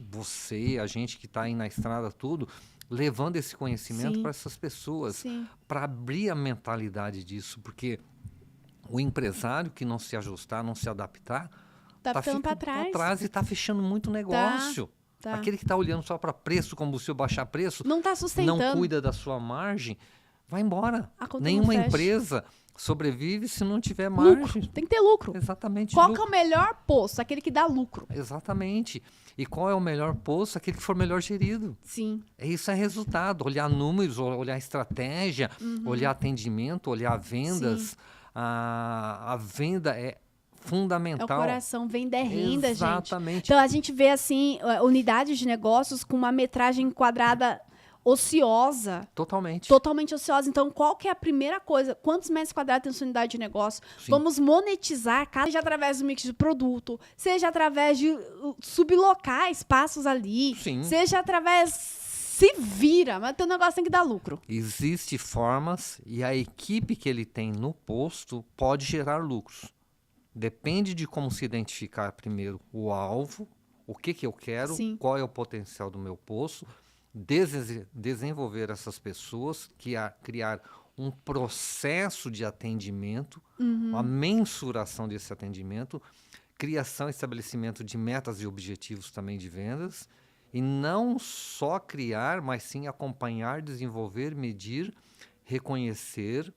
você, a gente que está aí na estrada, tudo, levando esse conhecimento para essas pessoas, para abrir a mentalidade disso, porque o empresário que não se ajustar, não se adaptar, tá ficando para trás e está fechando muito negócio. Tá. Aquele que está olhando só para preço, como se eu baixar preço, não está sustentando, não cuida da sua margem, vai embora. A Nenhuma empresa sobrevive se não tiver margem. Lucro. Tem que ter lucro. Exatamente. Qual que é o melhor posto? Aquele que dá lucro. Exatamente. E qual é o melhor posto? Aquele que for melhor gerido. Sim. Isso é resultado. Olhar números, olhar estratégia, olhar atendimento, olhar vendas. A venda é fundamental. É o coração, venda é renda, Exatamente. gente. Então, a gente vê, assim, unidades de negócios com uma metragem quadrada ociosa. Totalmente ociosa. Então, qual que é a primeira coisa? Quantos metros quadrados tem sua unidade de negócio? Sim. Vamos monetizar, seja através do mix de produto, seja através de sublocar espaços ali, Sim. seja através... Se vira, mas teu negócio tem que dar lucro. Existem formas e a equipe que ele tem no posto pode gerar lucros. Depende de como se identificar primeiro o alvo, o que eu quero, qual é o potencial do meu posto, desenvolver essas pessoas, criar um processo de atendimento, a mensuração desse atendimento, criação e estabelecimento de metas e objetivos também de vendas, e não só criar, mas sim acompanhar, desenvolver, medir, reconhecer,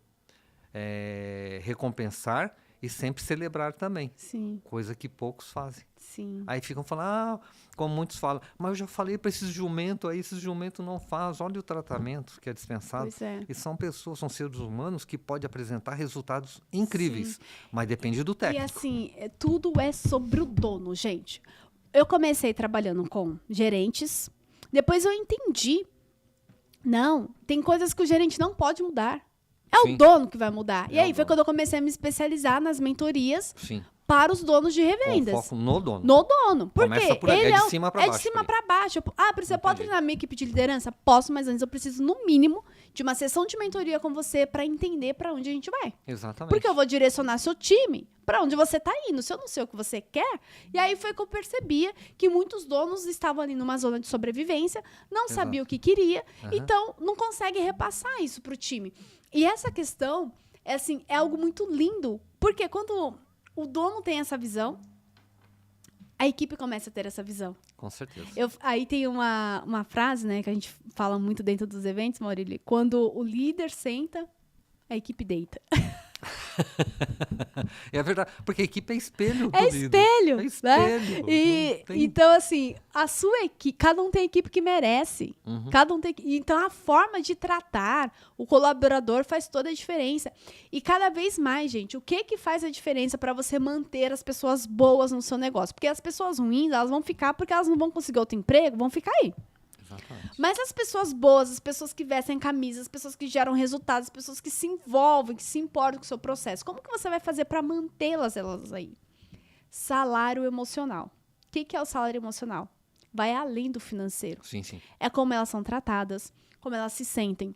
recompensar e sempre celebrar também. Sim. Coisa que poucos fazem. Sim. Aí ficam falando, como muitos falam, mas eu já falei para esses jumento aí, esses jumento não faz. Olha o tratamento que é dispensado. Pois é. E são pessoas, são seres humanos que podem apresentar resultados incríveis, mas depende do técnico. E assim, tudo é sobre o dono, gente. Eu comecei trabalhando com gerentes, depois eu entendi. Não, tem coisas que o gerente não pode mudar. É o dono que vai mudar. E aí foi quando eu comecei a me especializar nas mentorias para os donos de Com revendas. foco no dono. No dono. Porque Começa por aí, ele é de cima pra é baixo, de cima por aí. para baixo. Você pode Entendi. treinar minha equipe de liderança? Posso, mas antes eu preciso, no mínimo, de uma sessão de mentoria com você para entender para onde a gente vai. Exatamente. Porque eu vou direcionar seu time para onde você tá indo. Se eu não sei o que você quer. E aí foi que eu percebia que muitos donos estavam ali numa zona de sobrevivência, não Exato. sabiam o que queria, Aham. então não conseguem repassar isso pro time. E essa questão é algo muito lindo, porque quando o dono tem essa visão, a equipe começa a ter essa visão. Com certeza. Aí tem uma frase, né, que a gente fala muito dentro dos eventos, Maurílio, quando o líder senta, a equipe deita. É verdade, porque a equipe é espelho do É líder. espelho, É né? espelho. E, Não tem- então, assim, a sua equipe, cada um tem a equipe que merece. Uhum. Cada um tem. Então, a forma de tratar o colaborador faz toda a diferença. E cada vez mais, gente, o que faz a diferença para você manter as pessoas boas no seu negócio? Porque as pessoas ruins, elas vão ficar porque elas não vão conseguir outro emprego, vão ficar aí. Exatamente. Mas as pessoas boas, as pessoas que vestem camisas, as pessoas que geram resultados, as pessoas que se envolvem, que se importam com o seu processo, como que você vai fazer para mantê-las elas aí? Salário emocional. O que é o salário emocional? Vai além do financeiro. Sim, sim. É como elas são tratadas, como elas se sentem,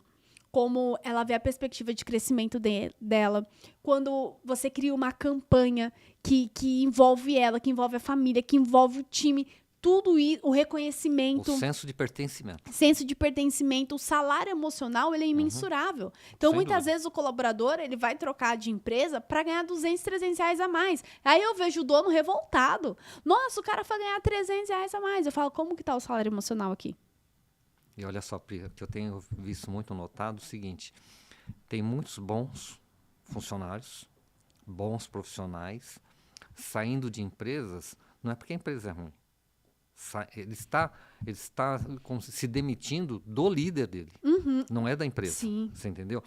como ela vê a perspectiva de crescimento dela. Quando você cria uma campanha que envolve ela, que envolve a família, que envolve o time, tudo isso, o reconhecimento, O senso de pertencimento. senso de pertencimento, o salário emocional, ele é imensurável. Então, Sem muitas dúvida. vezes o colaborador, ele vai trocar de empresa para ganhar 200, 300 reais a mais. Aí eu vejo o dono revoltado. Nossa, o cara foi ganhar 300 reais a mais. Eu falo, como que tá o salário emocional aqui? E olha só, Pri, que eu tenho visto muito notado o seguinte: tem muitos bons funcionários, bons profissionais, saindo de empresas, não é porque a empresa é ruim. Ele está como se demitindo do líder dele, não é da empresa. Sim. Você entendeu?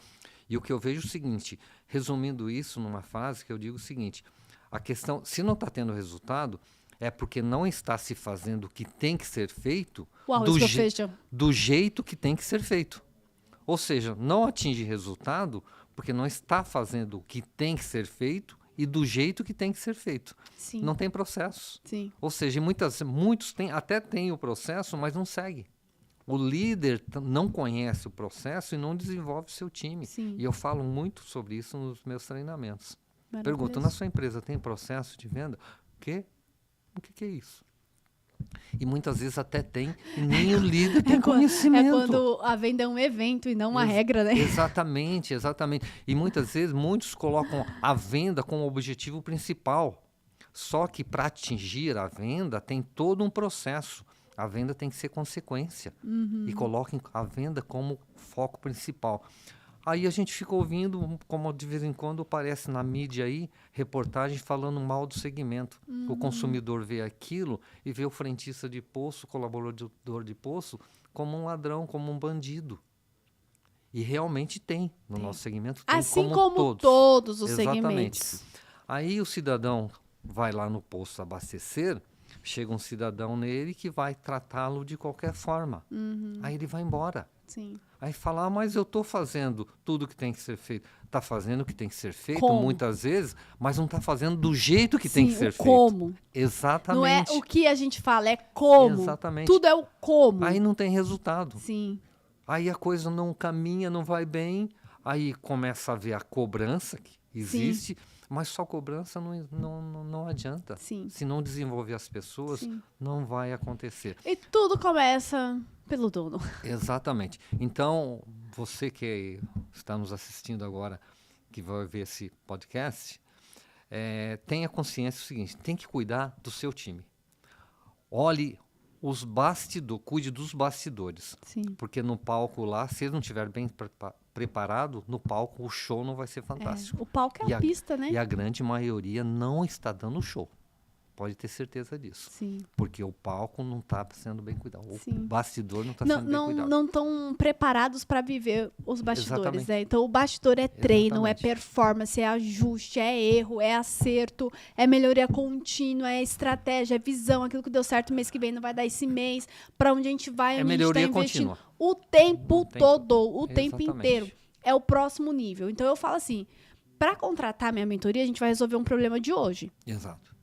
E o que eu vejo é o seguinte, resumindo isso numa frase, que eu digo o seguinte: a questão, se não está tendo resultado, é porque não está se fazendo o que tem que ser feito O arroz do, com je- feijão. do jeito que tem que ser feito. Ou seja, não atinge resultado porque não está fazendo o que tem que ser feito e do jeito que tem que ser feito. Sim. Não tem processo. Sim. Ou seja, muitos até têm o processo, mas não segue. O líder não conhece o processo e não desenvolve o seu time. Sim. E eu falo muito sobre isso nos meus treinamentos. Pergunto, Maravilhoso. na sua empresa tem processo de venda? O quê? O que é isso? E muitas vezes até tem, e nem o líder tem conhecimento. É quando a venda é um evento e não uma regra, né? Exatamente, exatamente. E muitas vezes muitos colocam a venda como objetivo principal. Só que para atingir a venda tem todo um processo. A venda tem que ser consequência. E coloquem a venda como foco principal. Aí a gente fica ouvindo, como de vez em quando aparece na mídia aí, reportagem falando mal do segmento. O consumidor vê aquilo e vê o frentista de poço, colaborador de poço, como um ladrão, como um bandido. E realmente tem no nosso segmento. Tem Assim como todos os Exatamente. segmentos. Aí o cidadão vai lá no posto abastecer, chega um cidadão nele que vai tratá-lo de qualquer forma. Aí ele vai embora. Sim. Aí fala, mas eu estou fazendo tudo que tem que ser feito. Está fazendo o que tem que ser feito Como? muitas vezes, mas não está fazendo do jeito que tem Sim, que ser o feito. como. Exatamente. Não é o que a gente fala, é como. Exatamente. Tudo é o como. Aí não tem resultado. Sim. Aí a coisa não caminha, não vai bem. Aí começa a ver a cobrança que existe, mas só cobrança não adianta. Sim. Se não desenvolver as pessoas, Sim. não vai acontecer. E tudo começa pelo dono. Exatamente. Então, você que está nos assistindo agora, que vai ver esse podcast, tenha consciência do seguinte: tem que cuidar do seu time. Olhe os bastidores, cuide dos bastidores. Sim. Porque no palco lá, se ele não estiver bem preparado, no palco o show não vai ser fantástico. O palco é a pista, né? E a grande maioria não está dando show. Pode ter certeza disso. Sim. Porque o palco não está sendo bem cuidado. Sim. O bastidor não está sendo bem cuidado. Não estão preparados para viver os bastidores, Exatamente. né? Então, o bastidor é treino, Exatamente. é performance, é ajuste, é erro, é acerto, é melhoria contínua, é estratégia, é visão, aquilo que deu certo mês que vem não vai dar esse mês, para onde a gente vai, É onde a gente está melhoria investindo. contínua. O tempo tempo. todo, o tempo Exatamente. inteiro. É o próximo nível. Então, eu falo assim, para contratar minha mentoria, a gente vai resolver um problema de hoje. Exato.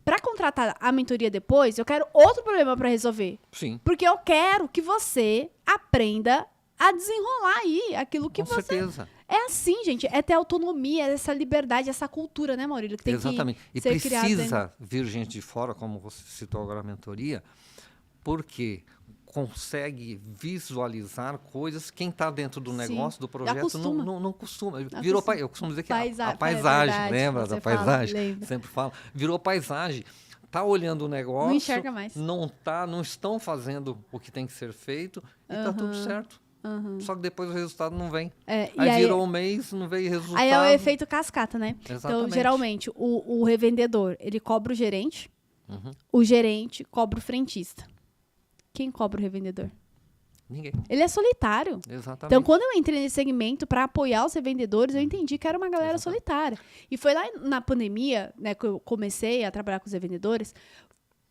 Para contratar a mentoria depois, eu quero outro problema para resolver. Sim. Porque eu quero que você aprenda a desenrolar aí aquilo que Com você... certeza. É assim, gente. É ter autonomia, essa liberdade, essa cultura, né, Maurílio? Que tem Exatamente. que E ser criada precisa vir gente de fora, como você citou agora a mentoria, porque consegue visualizar coisas. Quem está dentro do negócio, do projeto, não costuma. Virou eu costumo dizer que a paisagem, verdade, lembra da paisagem? Lembra. Sempre falo. Virou paisagem. Está olhando o negócio, Não enxerga mais. Não estão fazendo o que tem que ser feito e está tudo certo. Só que depois o resultado não vem. Aí virou um mês, não veio resultado. Aí é o efeito cascata, né? Exatamente. Então, geralmente, o revendedor, ele cobra o gerente, o gerente cobra o frentista. Quem cobra o revendedor? Ninguém. Ele é solitário. Exatamente. Então, quando eu entrei nesse segmento para apoiar os revendedores, eu entendi que era uma galera solitária. E foi lá na pandemia, né, que eu comecei a trabalhar com os revendedores,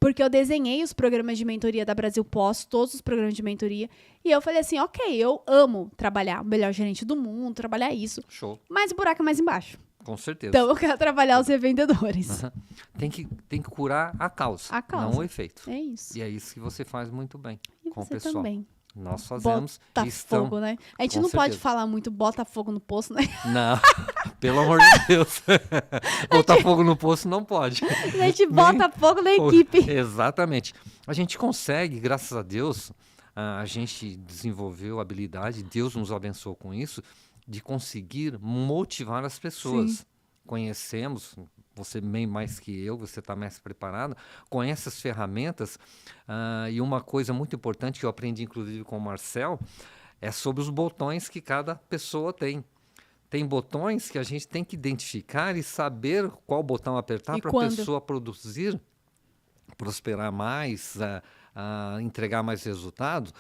porque eu desenhei os programas de mentoria da Brasil Pós, todos os programas de mentoria, e eu falei assim, ok, eu amo trabalhar o melhor gerente do mundo, trabalhar isso. Show. Mas o buraco é mais embaixo. Com certeza. Então, eu quero trabalhar os revendedores. Tem que curar a causa, não o efeito. É isso. E é isso que você faz muito bem E com o você pessoal. também. Nós fazemos Bota e estão... fogo, né? A gente Com não pode certeza. falar muito bota fogo no poço, né? Não, pelo amor de Deus. Botar fogo no poço não pode. A gente bota fogo na equipe. Exatamente. A gente consegue, graças a Deus, a gente desenvolveu a habilidade, Deus nos abençoou com isso, de conseguir motivar as pessoas. Sim. Conhecemos, você bem mais que eu, você está mais preparado, conhece as ferramentas, e uma coisa muito importante que eu aprendi inclusive com o Marcel, é sobre os botões que cada pessoa tem. Tem botões que a gente tem que identificar e saber qual botão apertar para a pessoa produzir, prosperar mais, entregar mais resultados.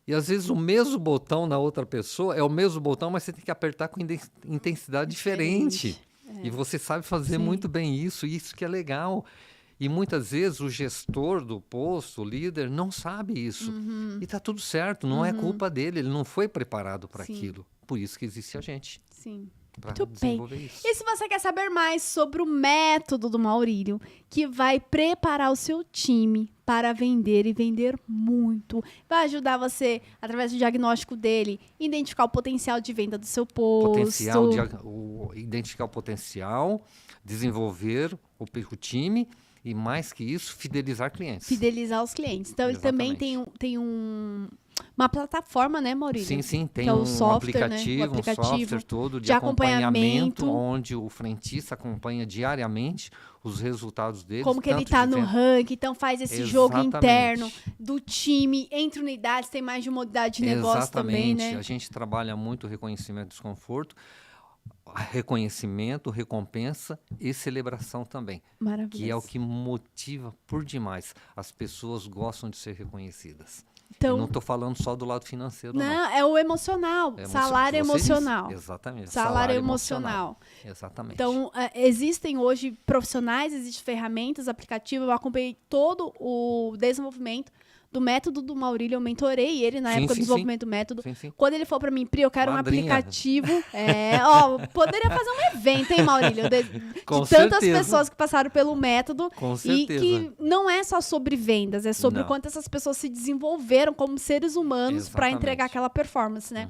E às vezes o mesmo botão na outra pessoa é o mesmo botão, mas você tem que apertar com intensidade diferente. E você sabe fazer muito bem isso, e isso que é legal. E muitas vezes o gestor do posto, o líder, não sabe isso. E está tudo certo, não é culpa dele, ele não foi preparado para aquilo. Por isso que existe a gente. Sim. Para Muito desenvolver bem. isso. E se você quer saber mais sobre o método do Maurílio, que vai preparar o seu time para vender e vender muito, vai ajudar você, através do diagnóstico dele, identificar o potencial de venda do seu posto. Identificar o potencial, desenvolver o time e, mais que isso, fidelizar clientes. Fidelizar os clientes. Então, ele também tem uma plataforma, né, Maurílio? Sim, tem é um software, aplicativo, né? um software todo de acompanhamento, onde o frentista acompanha diariamente os resultados dele. Como que ele está no ranking, então faz esse jogo interno do time, entre unidades, tem mais de uma unidade de negócio também, né? A gente trabalha muito o reconhecimento do desconforto, reconhecimento, recompensa e celebração também. Maravilhoso. Que é o que motiva por demais. As pessoas gostam de ser reconhecidas. Então, eu não estou falando só do lado financeiro, não. Não, é o emocional. Salário emocional. Exatamente. Salário emocional. Exatamente. Então, existem hoje profissionais, existem ferramentas, aplicativos. Eu acompanhei todo o desenvolvimento do método do Maurílio, eu mentorei ele na época do desenvolvimento do método. Quando ele falou para mim, Pri, eu quero um aplicativo. Poderia fazer um evento, hein, Maurílio? De tantas pessoas que passaram pelo método. Com certeza. E que não é só sobre vendas, é sobre o quanto essas pessoas se desenvolveram como seres humanos para entregar aquela performance, né?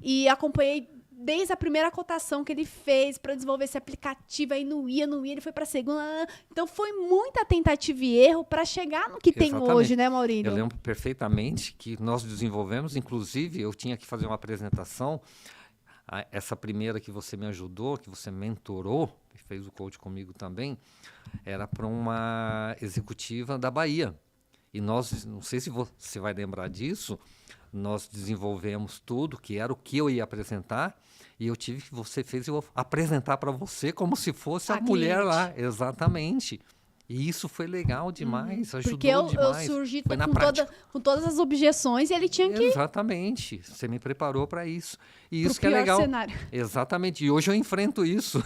E acompanhei desde a primeira cotação que ele fez para desenvolver esse aplicativo, aí não ia, ele foi para a segunda. Então, foi muita tentativa e erro para chegar no que tem hoje, né, Maurílio? Eu lembro perfeitamente que nós desenvolvemos, inclusive, eu tinha que fazer uma apresentação, essa primeira que você me ajudou, que você mentorou, fez o coach comigo também, era para uma executiva da Bahia. E nós, não sei se você vai lembrar disso, nós desenvolvemos tudo, que era o que eu ia apresentar, e eu tive que você fez eu apresentar para você como se fosse a mulher lá. Exatamente. E isso foi legal demais, ajudou demais. Porque eu surgi com todas as objeções e ele tinha que... Exatamente. Você me preparou para isso. E isso que é legal. Cenário. Exatamente. E hoje eu enfrento isso.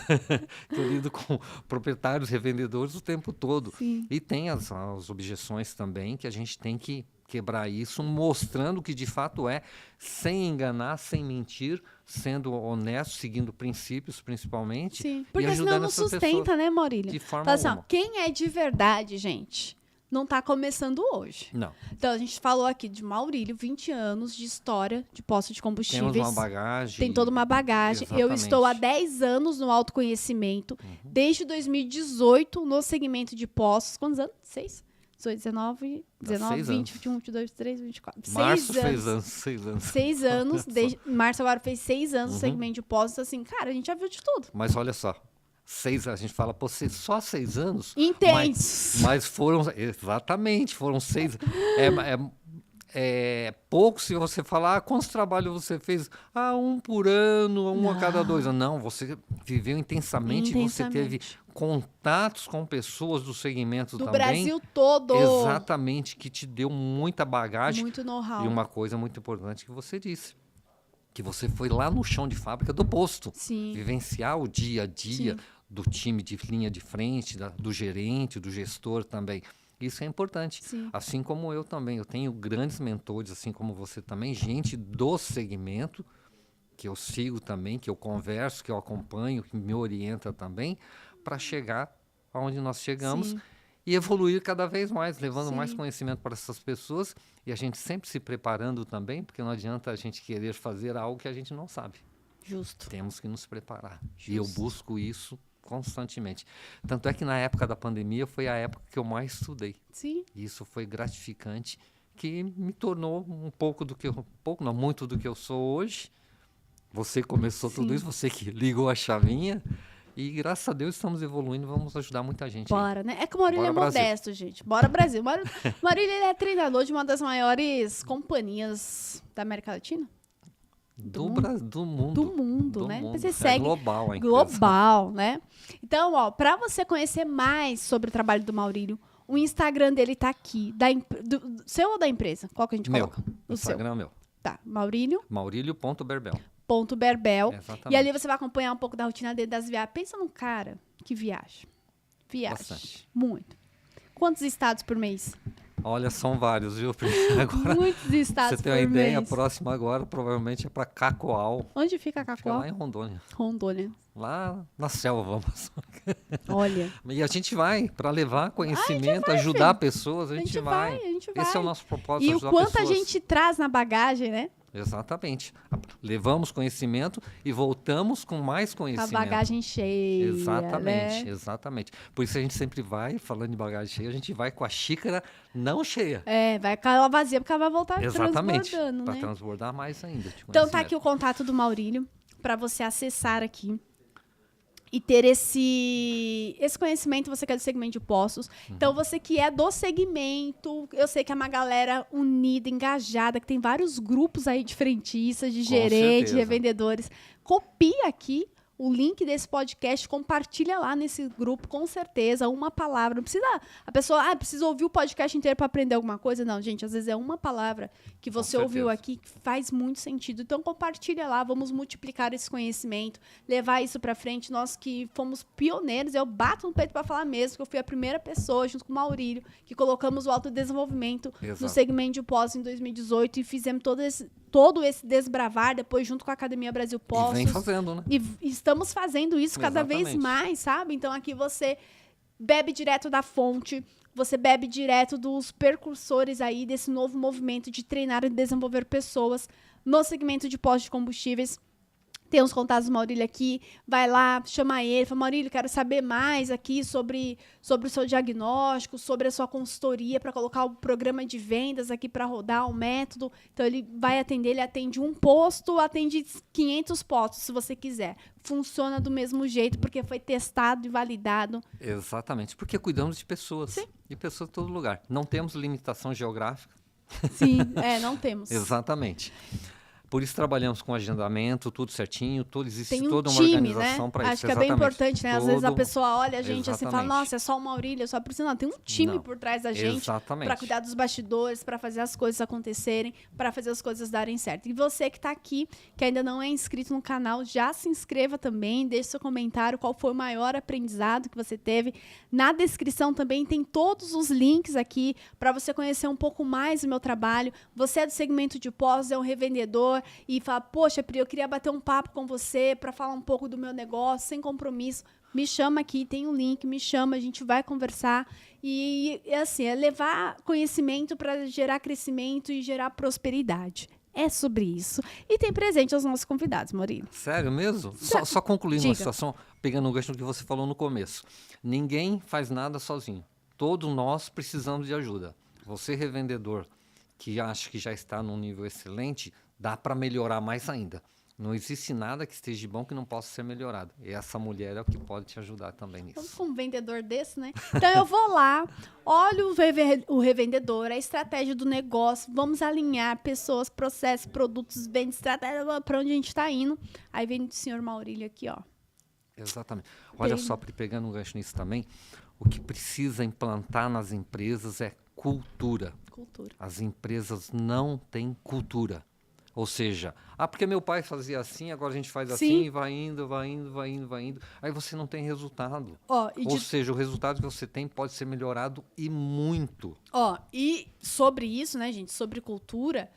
Eu lido com proprietários, revendedores o tempo todo. Sim. E tem as objeções também que a gente tem que quebrar isso, mostrando que de fato é, sem enganar, sem mentir, sendo honesto, seguindo princípios principalmente. Sim, e porque senão ajudando não essas sustenta, pessoas né, Maurílio? de forma Fala assim, ó, alguma. quem é de verdade, gente, não tá começando hoje. Não, Então, a gente falou aqui de Maurílio, 20 anos de história de posto de temos combustíveis. uma bagagem. Tem toda uma bagagem. Eu Exatamente. estou há 10 anos no autoconhecimento, desde 2018 no segmento de postos. Quantos anos? 6? 18, 19, 19, 6 20, anos. 21, 22, 23, 24. Março 6 fez anos. 6 anos. 6 anos. Desde, março agora fez 6 anos no Uhum. segmento de postos. Assim, cara, a gente já viu de tudo. Mas olha só, a gente fala, pô, só 6 anos? Intensos. Mas foram, exatamente, foram 6. É pouco se você falar, quantos trabalhos você fez? Um por ano, um a cada 2 anos. Não, você viveu intensamente, você teve contatos com pessoas do segmento do também. Brasil todo. Exatamente, que te deu muita bagagem. Muito know-how. E uma coisa muito importante que você disse, que você foi lá no chão de fábrica do posto. Sim. Vivenciar o dia a dia Sim. do time de linha de frente, do gerente, do gestor também. Isso é importante. Sim. Assim como eu também. Eu tenho grandes mentores, assim como você também, gente do segmento, que eu sigo também, que eu converso, que eu acompanho, que me orienta também, para chegar aonde nós chegamos. Sim. E evoluir cada vez mais, levando Sim. mais conhecimento para essas pessoas e a gente sempre se preparando também, porque não adianta a gente querer fazer algo que a gente não sabe. Justo. Temos que nos preparar. Justo. E eu busco isso constantemente. Tanto é que na época da pandemia foi a época que eu mais estudei. Sim. E isso foi gratificante, que me tornou um pouco do que eu, não muito do que eu sou hoje. Você começou Sim. tudo isso, você que ligou a chavinha. E graças a Deus estamos evoluindo, vamos ajudar muita gente. Bora, né? É que o Maurílio é Bora, Brasil. modesto, gente. Bora, Brasil. Maurílio ele é treinador de uma das maiores companhias da América Latina. Do mundo. Do mundo, né? Você É segue global, a empresa. global, né? Então, ó, para você conhecer mais sobre o trabalho do Maurílio, o Instagram dele tá aqui. Do seu ou da empresa? Qual que a gente Meu. coloca? O Instagram seu. meu. Tá, Maurílio.berbel. Maurílio.berbel. E ali Exatamente. você vai acompanhar um pouco da rotina dele das viagens. Pensa num cara que viaja. Viaja. Bastante. Muito. Quantos estados por mês? Olha, são vários, viu? Agora, Muitos estados você tem uma por ideia, a mês. próxima agora provavelmente é para Cacoal. Onde fica Fica Cacoal? lá em Rondônia. Rondônia. Lá na selva, vamos. Olha. E a gente vai para levar conhecimento, ajudar pessoas, a gente vai. A gente vai. Esse é o nosso propósito, E o ajudar quanto pessoas. a gente traz na bagagem, né? Exatamente. Levamos conhecimento e voltamos com mais A conhecimento. bagagem cheia. Exatamente, Né? exatamente. Por isso a gente sempre vai, falando de bagagem cheia, a gente vai com a xícara não cheia. É, vai com ela vazia, porque ela vai voltar Exatamente. transbordando, Para né? transbordar mais ainda. de Então tá aqui conhecimento. o contato do Maurílio para você acessar aqui e ter esse conhecimento, você que é do segmento de postos. Então, você que é do segmento, eu sei que é uma galera unida, engajada, que tem vários grupos aí de frentistas, de Com gerentes, de certeza. revendedores. Copia aqui o link desse podcast, compartilha lá nesse grupo, com certeza, uma palavra. Não precisa, a pessoa, precisa ouvir o podcast inteiro para aprender alguma coisa. Não, gente, às vezes é uma palavra que você ouviu certeza. aqui que faz muito sentido. Então, compartilha lá, vamos multiplicar esse conhecimento, levar isso para frente. Nós que fomos pioneiros, eu bato no peito para falar mesmo, que eu fui a primeira pessoa, junto com o Maurílio, que colocamos o autodesenvolvimento no Exato. segmento de pós em 2018 e fizemos todo esse desbravar, depois junto com a Academia Brasil E Postos. vem fazendo, né? E estamos fazendo isso cada vez Exatamente. mais, sabe? Então aqui você bebe direto da fonte, você bebe direto dos precursores aí desse novo movimento de treinar e desenvolver pessoas no segmento de postos de combustíveis. Tem os contatos do Maurílio aqui, vai lá, chama ele, fala, Maurílio, quero saber mais aqui sobre o seu diagnóstico, sobre a sua consultoria, para colocar o programa de vendas aqui para rodar, o método. Então, ele vai atender, ele atende um posto, atende 500 postos, se você quiser. Funciona do mesmo jeito, porque foi testado e validado. Exatamente. Porque cuidamos de pessoas. Sim. De pessoas em todo lugar. Não temos limitação geográfica. Sim, não temos. Exatamente. Por isso trabalhamos com agendamento, tudo certinho, existe Tem um toda uma time, organização né? para isso. Acho que é bem Exatamente. importante, né? Às vezes a Todo- pessoa olha a gente assim e fala, Exatamente. nossa, é só o Maurílio, eu só preciso. Não, tem um time Não. por trás da gente Exatamente. para cuidar dos bastidores, para fazer as coisas acontecerem, para fazer as coisas darem certo. E você que tá aqui, que ainda não é inscrito no canal, já se inscreva também, deixe seu comentário, qual foi o maior aprendizado que você teve. Na descrição também tem todos os links aqui para você conhecer um pouco mais do meu trabalho. Você é do segmento de pós, é um revendedor e fala, poxa, Pri, eu queria bater um papo com você para falar um pouco do meu negócio, sem compromisso. Me chama aqui, tem um link, me chama, a gente vai conversar. E assim, é levar conhecimento para gerar crescimento e gerar prosperidade. É sobre isso. E tem presente aos nossos convidados, Maurílio. Sério mesmo? Só concluindo uma Diga. situação, pegando o gancho do que você falou no começo. Ninguém faz nada sozinho. Todos nós precisamos de ajuda. Você, revendedor, que acha que já está num nível excelente, dá para melhorar mais ainda. Não existe nada que esteja bom que não possa ser melhorado. E essa mulher é o que pode te ajudar também Vamos nisso. com um vendedor desse, né? Então eu vou lá, olho o revendedor, a estratégia do negócio, vamos alinhar pessoas, processos, produtos, vendas, estratégia, para onde a gente está indo. Aí vem o senhor Maurílio aqui, ó. Exatamente. Olha só, pegando um gancho nisso também, o que precisa implantar nas empresas é cultura. Cultura. As empresas não têm cultura. Ou seja, porque meu pai fazia assim, agora a gente faz Sim. assim, vai indo. Aí você não tem resultado. Ó, Ou seja, o resultado que você tem pode ser melhorado e muito. E sobre isso, né, gente, sobre cultura,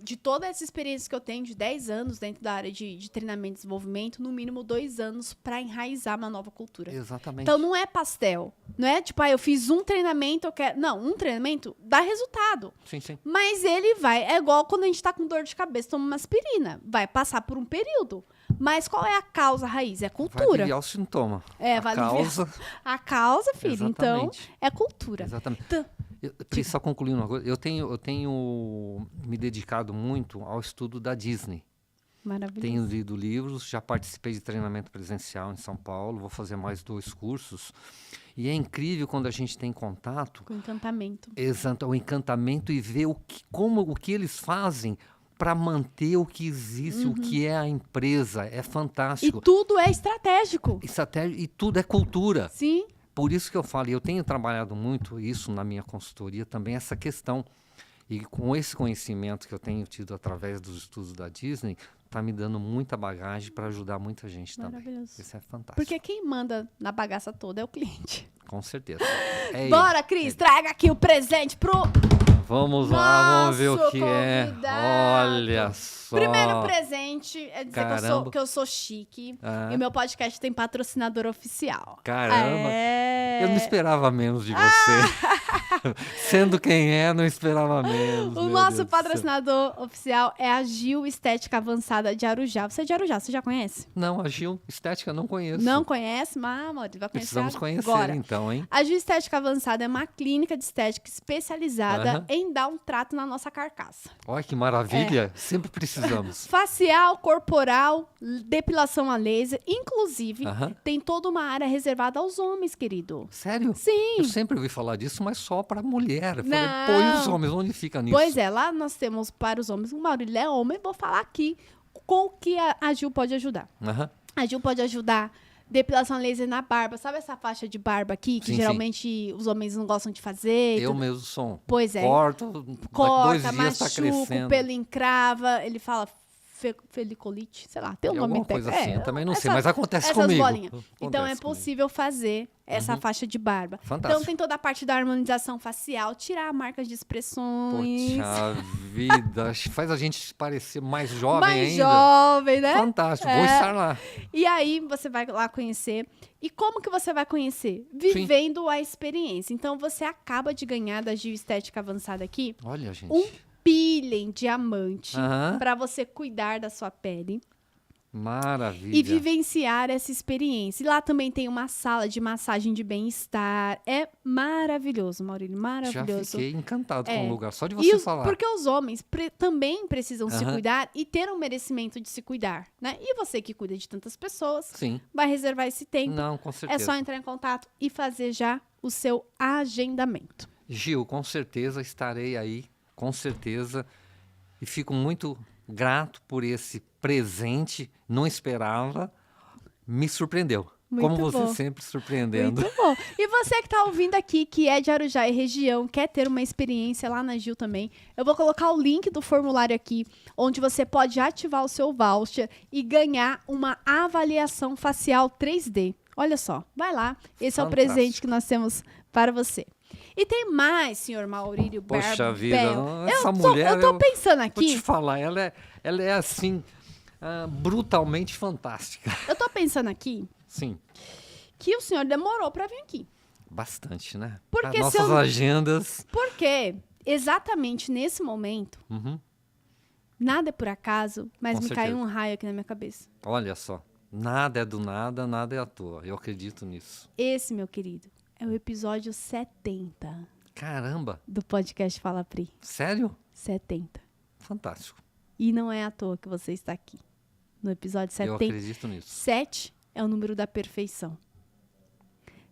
de toda essa experiência que eu tenho de 10 anos dentro da área de treinamento e desenvolvimento, no mínimo 2 anos para enraizar uma nova cultura. Exatamente. Então não é pastel, não é tipo, eu fiz um treinamento, eu quero... Não, um treinamento dá resultado. Sim. Mas ele é igual quando a gente tá com dor de cabeça, toma uma aspirina, vai passar por um período. Mas qual é a causa raiz? É a Vai cultura. aliviar o sintoma. Vai aliviar causa. a causa, filho. Exatamente. Então, é cultura. Exatamente. Então, Só concluindo uma coisa, eu tenho me dedicado muito ao estudo da Disney. maravilhoso. Tenho lido livros, já participei de treinamento presencial em São Paulo, vou fazer mais 2 cursos. E é incrível quando a gente tem contato, Com encantamento. exato, o encantamento e ver o que eles fazem para manter o que existe, o que é a empresa. É E fantástico. tudo é estratégico. E tudo é cultura. Sim. Por isso que eu falo, e eu tenho trabalhado muito isso na minha consultoria também, essa questão. E com esse conhecimento que eu tenho tido através dos estudos da Disney, está me dando muita bagagem para ajudar muita gente também. Maravilhoso. Isso é fantástico. Porque quem manda na bagaça toda é o cliente. Com certeza. É Bora, ele. Cris, traga aqui o presente pro Vamos lá, vamos ver o nosso que é. convidado. Olha só. primeiro presente é dizer Caramba. que eu sou chique. Ah. E o meu podcast tem patrocinador oficial. Caramba. É... Eu não esperava menos de você. Sendo quem é, não esperava menos. O meu nosso Deus do céu. patrocinador oficial é a Gil Estética Avançada de Arujá. Você é de Arujá, você já conhece? Não, a Gil Estética não conheço. Não conhece? Mas, amor, vai conhecer Precisamos conhecer agora. então, hein? A Gil Estética Avançada é uma clínica de estética especializada Aham. em dar um trato na nossa carcaça. Olha que maravilha. Sempre precisamos. Facial, corporal, depilação a laser. Inclusive, Aham. tem toda uma área reservada aos homens, querido. Sério? Sim. Eu sempre ouvi falar disso, mas só para mulher. Eu falei, Não. pô, e os homens? Onde fica nisso? Pois é, lá nós temos para os homens. O Maurílio é homem, vou falar aqui com o que a Gil pode ajudar. Aham. A Gil pode ajudar depilação a laser na barba. Sabe essa faixa de barba aqui, que Sim, geralmente os homens não gostam de fazer? e Eu tudo? mesmo sou. Pois é. Corto, daqui 2 Corta, dias tá machuca, crescendo. o pelo encrava. Ele fala felicolite, sei lá, tem um nome Alguma coisa técnico. assim, eu também não sei, essas- mas acontece essas comigo. bolinhas. Então é Acontece comigo. possível fazer essa faixa de barba. Fantástico. Então tem toda a parte da harmonização facial, tirar marcas de expressões. Poxa vida, faz a gente parecer mais jovem mais ainda. jovem, né? Fantástico, É. vou estar lá. E aí você vai lá conhecer. E como que você vai conhecer? Vivendo a experiência. Então você acaba de ganhar da Gil Estética Avançada aqui Olha, gente. um peeling diamante Aham. para você cuidar da sua pele Maravilha. e vivenciar essa experiência. E lá também tem uma sala de massagem de bem-estar. É maravilhoso, Maurílio, Já maravilhoso. fiquei encantado com É. o lugar, só de E você falar. porque os homens também precisam se Aham. cuidar e ter um merecimento de se cuidar, né? E você que cuida de tantas pessoas, Sim. vai reservar esse tempo. Não, com É certeza. só entrar em contato e fazer já o seu agendamento. Gil, com certeza estarei aí, com certeza. E fico muito grato por esse presente, não esperava, me surpreendeu. Muito Como você bom. sempre surpreendendo. Muito bom. E você que tá ouvindo aqui, que é de Arujá e região, quer ter uma experiência lá na Gil também, eu vou colocar o link do formulário aqui, onde você pode ativar o seu voucher e ganhar uma avaliação facial 3D. Olha só, vai lá. Esse é o presente que nós temos para você. E tem mais, senhor Maurílio Barbel. Poxa vida, essa mulher... Eu tô pensando Vou aqui... te falar, ela é assim, brutalmente fantástica. Eu tô pensando aqui... Sim. Que o senhor demorou para vir aqui. Bastante, né? Porque as nossas agendas... Porque exatamente nesse momento, nada é por acaso, mas Com me certeza. caiu um raio aqui na minha cabeça. Olha só, nada é do nada, nada é à toa. Eu acredito nisso. Esse, meu querido, é o episódio 70 Caramba, do podcast Fala Pri. sério? 70. Fantástico. E não é à toa que você está aqui. No episódio 70. Eu acredito nisso. 7 é o número da perfeição.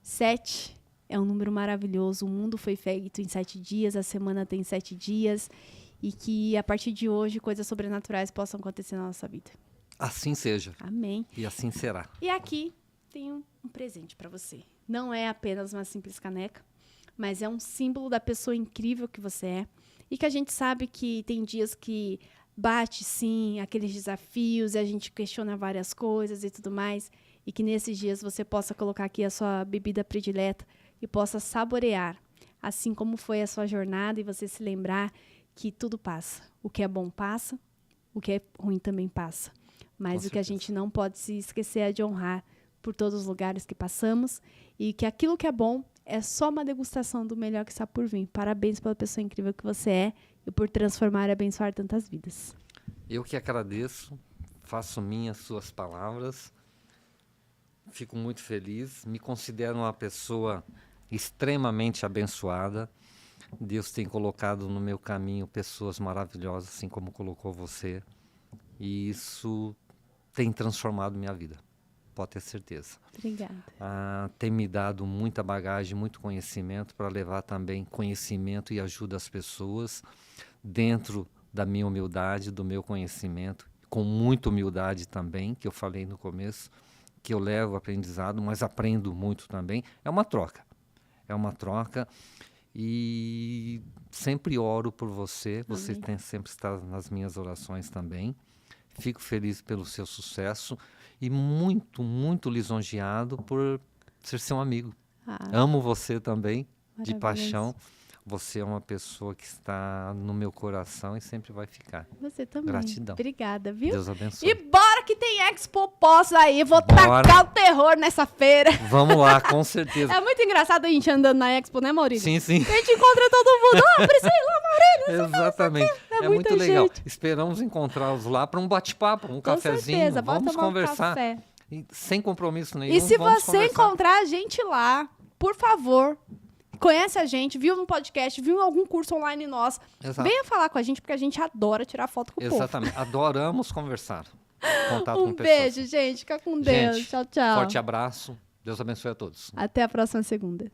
7 é um número maravilhoso. O mundo foi feito em 7 dias, a semana tem 7 dias. E que a partir de hoje coisas sobrenaturais possam acontecer na nossa vida. Assim seja. Amém. E assim será. E aqui tenho um presente para você. Não é apenas uma simples caneca, mas é um símbolo da pessoa incrível que você é. E que a gente sabe que tem dias que bate, sim, aqueles desafios, e a gente questiona várias coisas e tudo mais. E que nesses dias você possa colocar aqui a sua bebida predileta e possa saborear, assim como foi a sua jornada, e você se lembrar que tudo passa. O que é bom passa, o que é ruim também passa. Mas o que a gente não pode se esquecer é de honrar por todos os lugares que passamos, e que aquilo que é bom é só uma degustação do melhor que está por vir. Parabéns pela pessoa incrível que você é e por transformar e abençoar tantas vidas. Eu que agradeço, faço minhas suas palavras, fico muito feliz, me considero uma pessoa extremamente abençoada. Deus tem colocado no meu caminho pessoas maravilhosas, assim como colocou você, e isso tem transformado minha vida, pode ter certeza. Obrigada. Tem me dado muita bagagem, muito conhecimento para levar também conhecimento e ajuda às pessoas dentro da minha humildade, do meu conhecimento, com muita humildade também, que eu falei no começo, que eu levo aprendizado, mas aprendo muito também. É uma troca e sempre oro por você, você sempre está nas minhas orações também. Fico feliz pelo seu sucesso e muito, muito lisonjeado por ser seu amigo. Amo você também, de paixão. Você é uma pessoa que está no meu coração e sempre vai ficar. Você também. Gratidão. Obrigada, viu? Deus abençoe. E bora que tem Expo Pós aí. Vou tacar o terror nessa feira. Vamos lá, com certeza. É muito engraçado a gente andando na Expo, né, Maurício? Sim, sim. A gente encontra todo mundo. Priscila, Maurício. Exatamente. É muita muito legal. gente. Esperamos encontrá-los lá para um bate-papo, um Com cafezinho. certeza. Bora Vamos tomar conversar. Um café. Sem compromisso nenhum. E se vamos você conversar. encontrar a gente lá, por favor, conhece a gente, viu no podcast, viu em algum curso online nosso, Exato. venha falar com a gente, porque a gente adora tirar foto com o povo. Exatamente. Adoramos conversar. Contato Um com pessoas. beijo, gente. Fica com Deus. Gente, Tchau, tchau. Forte abraço. Deus abençoe a todos. Até a próxima segunda.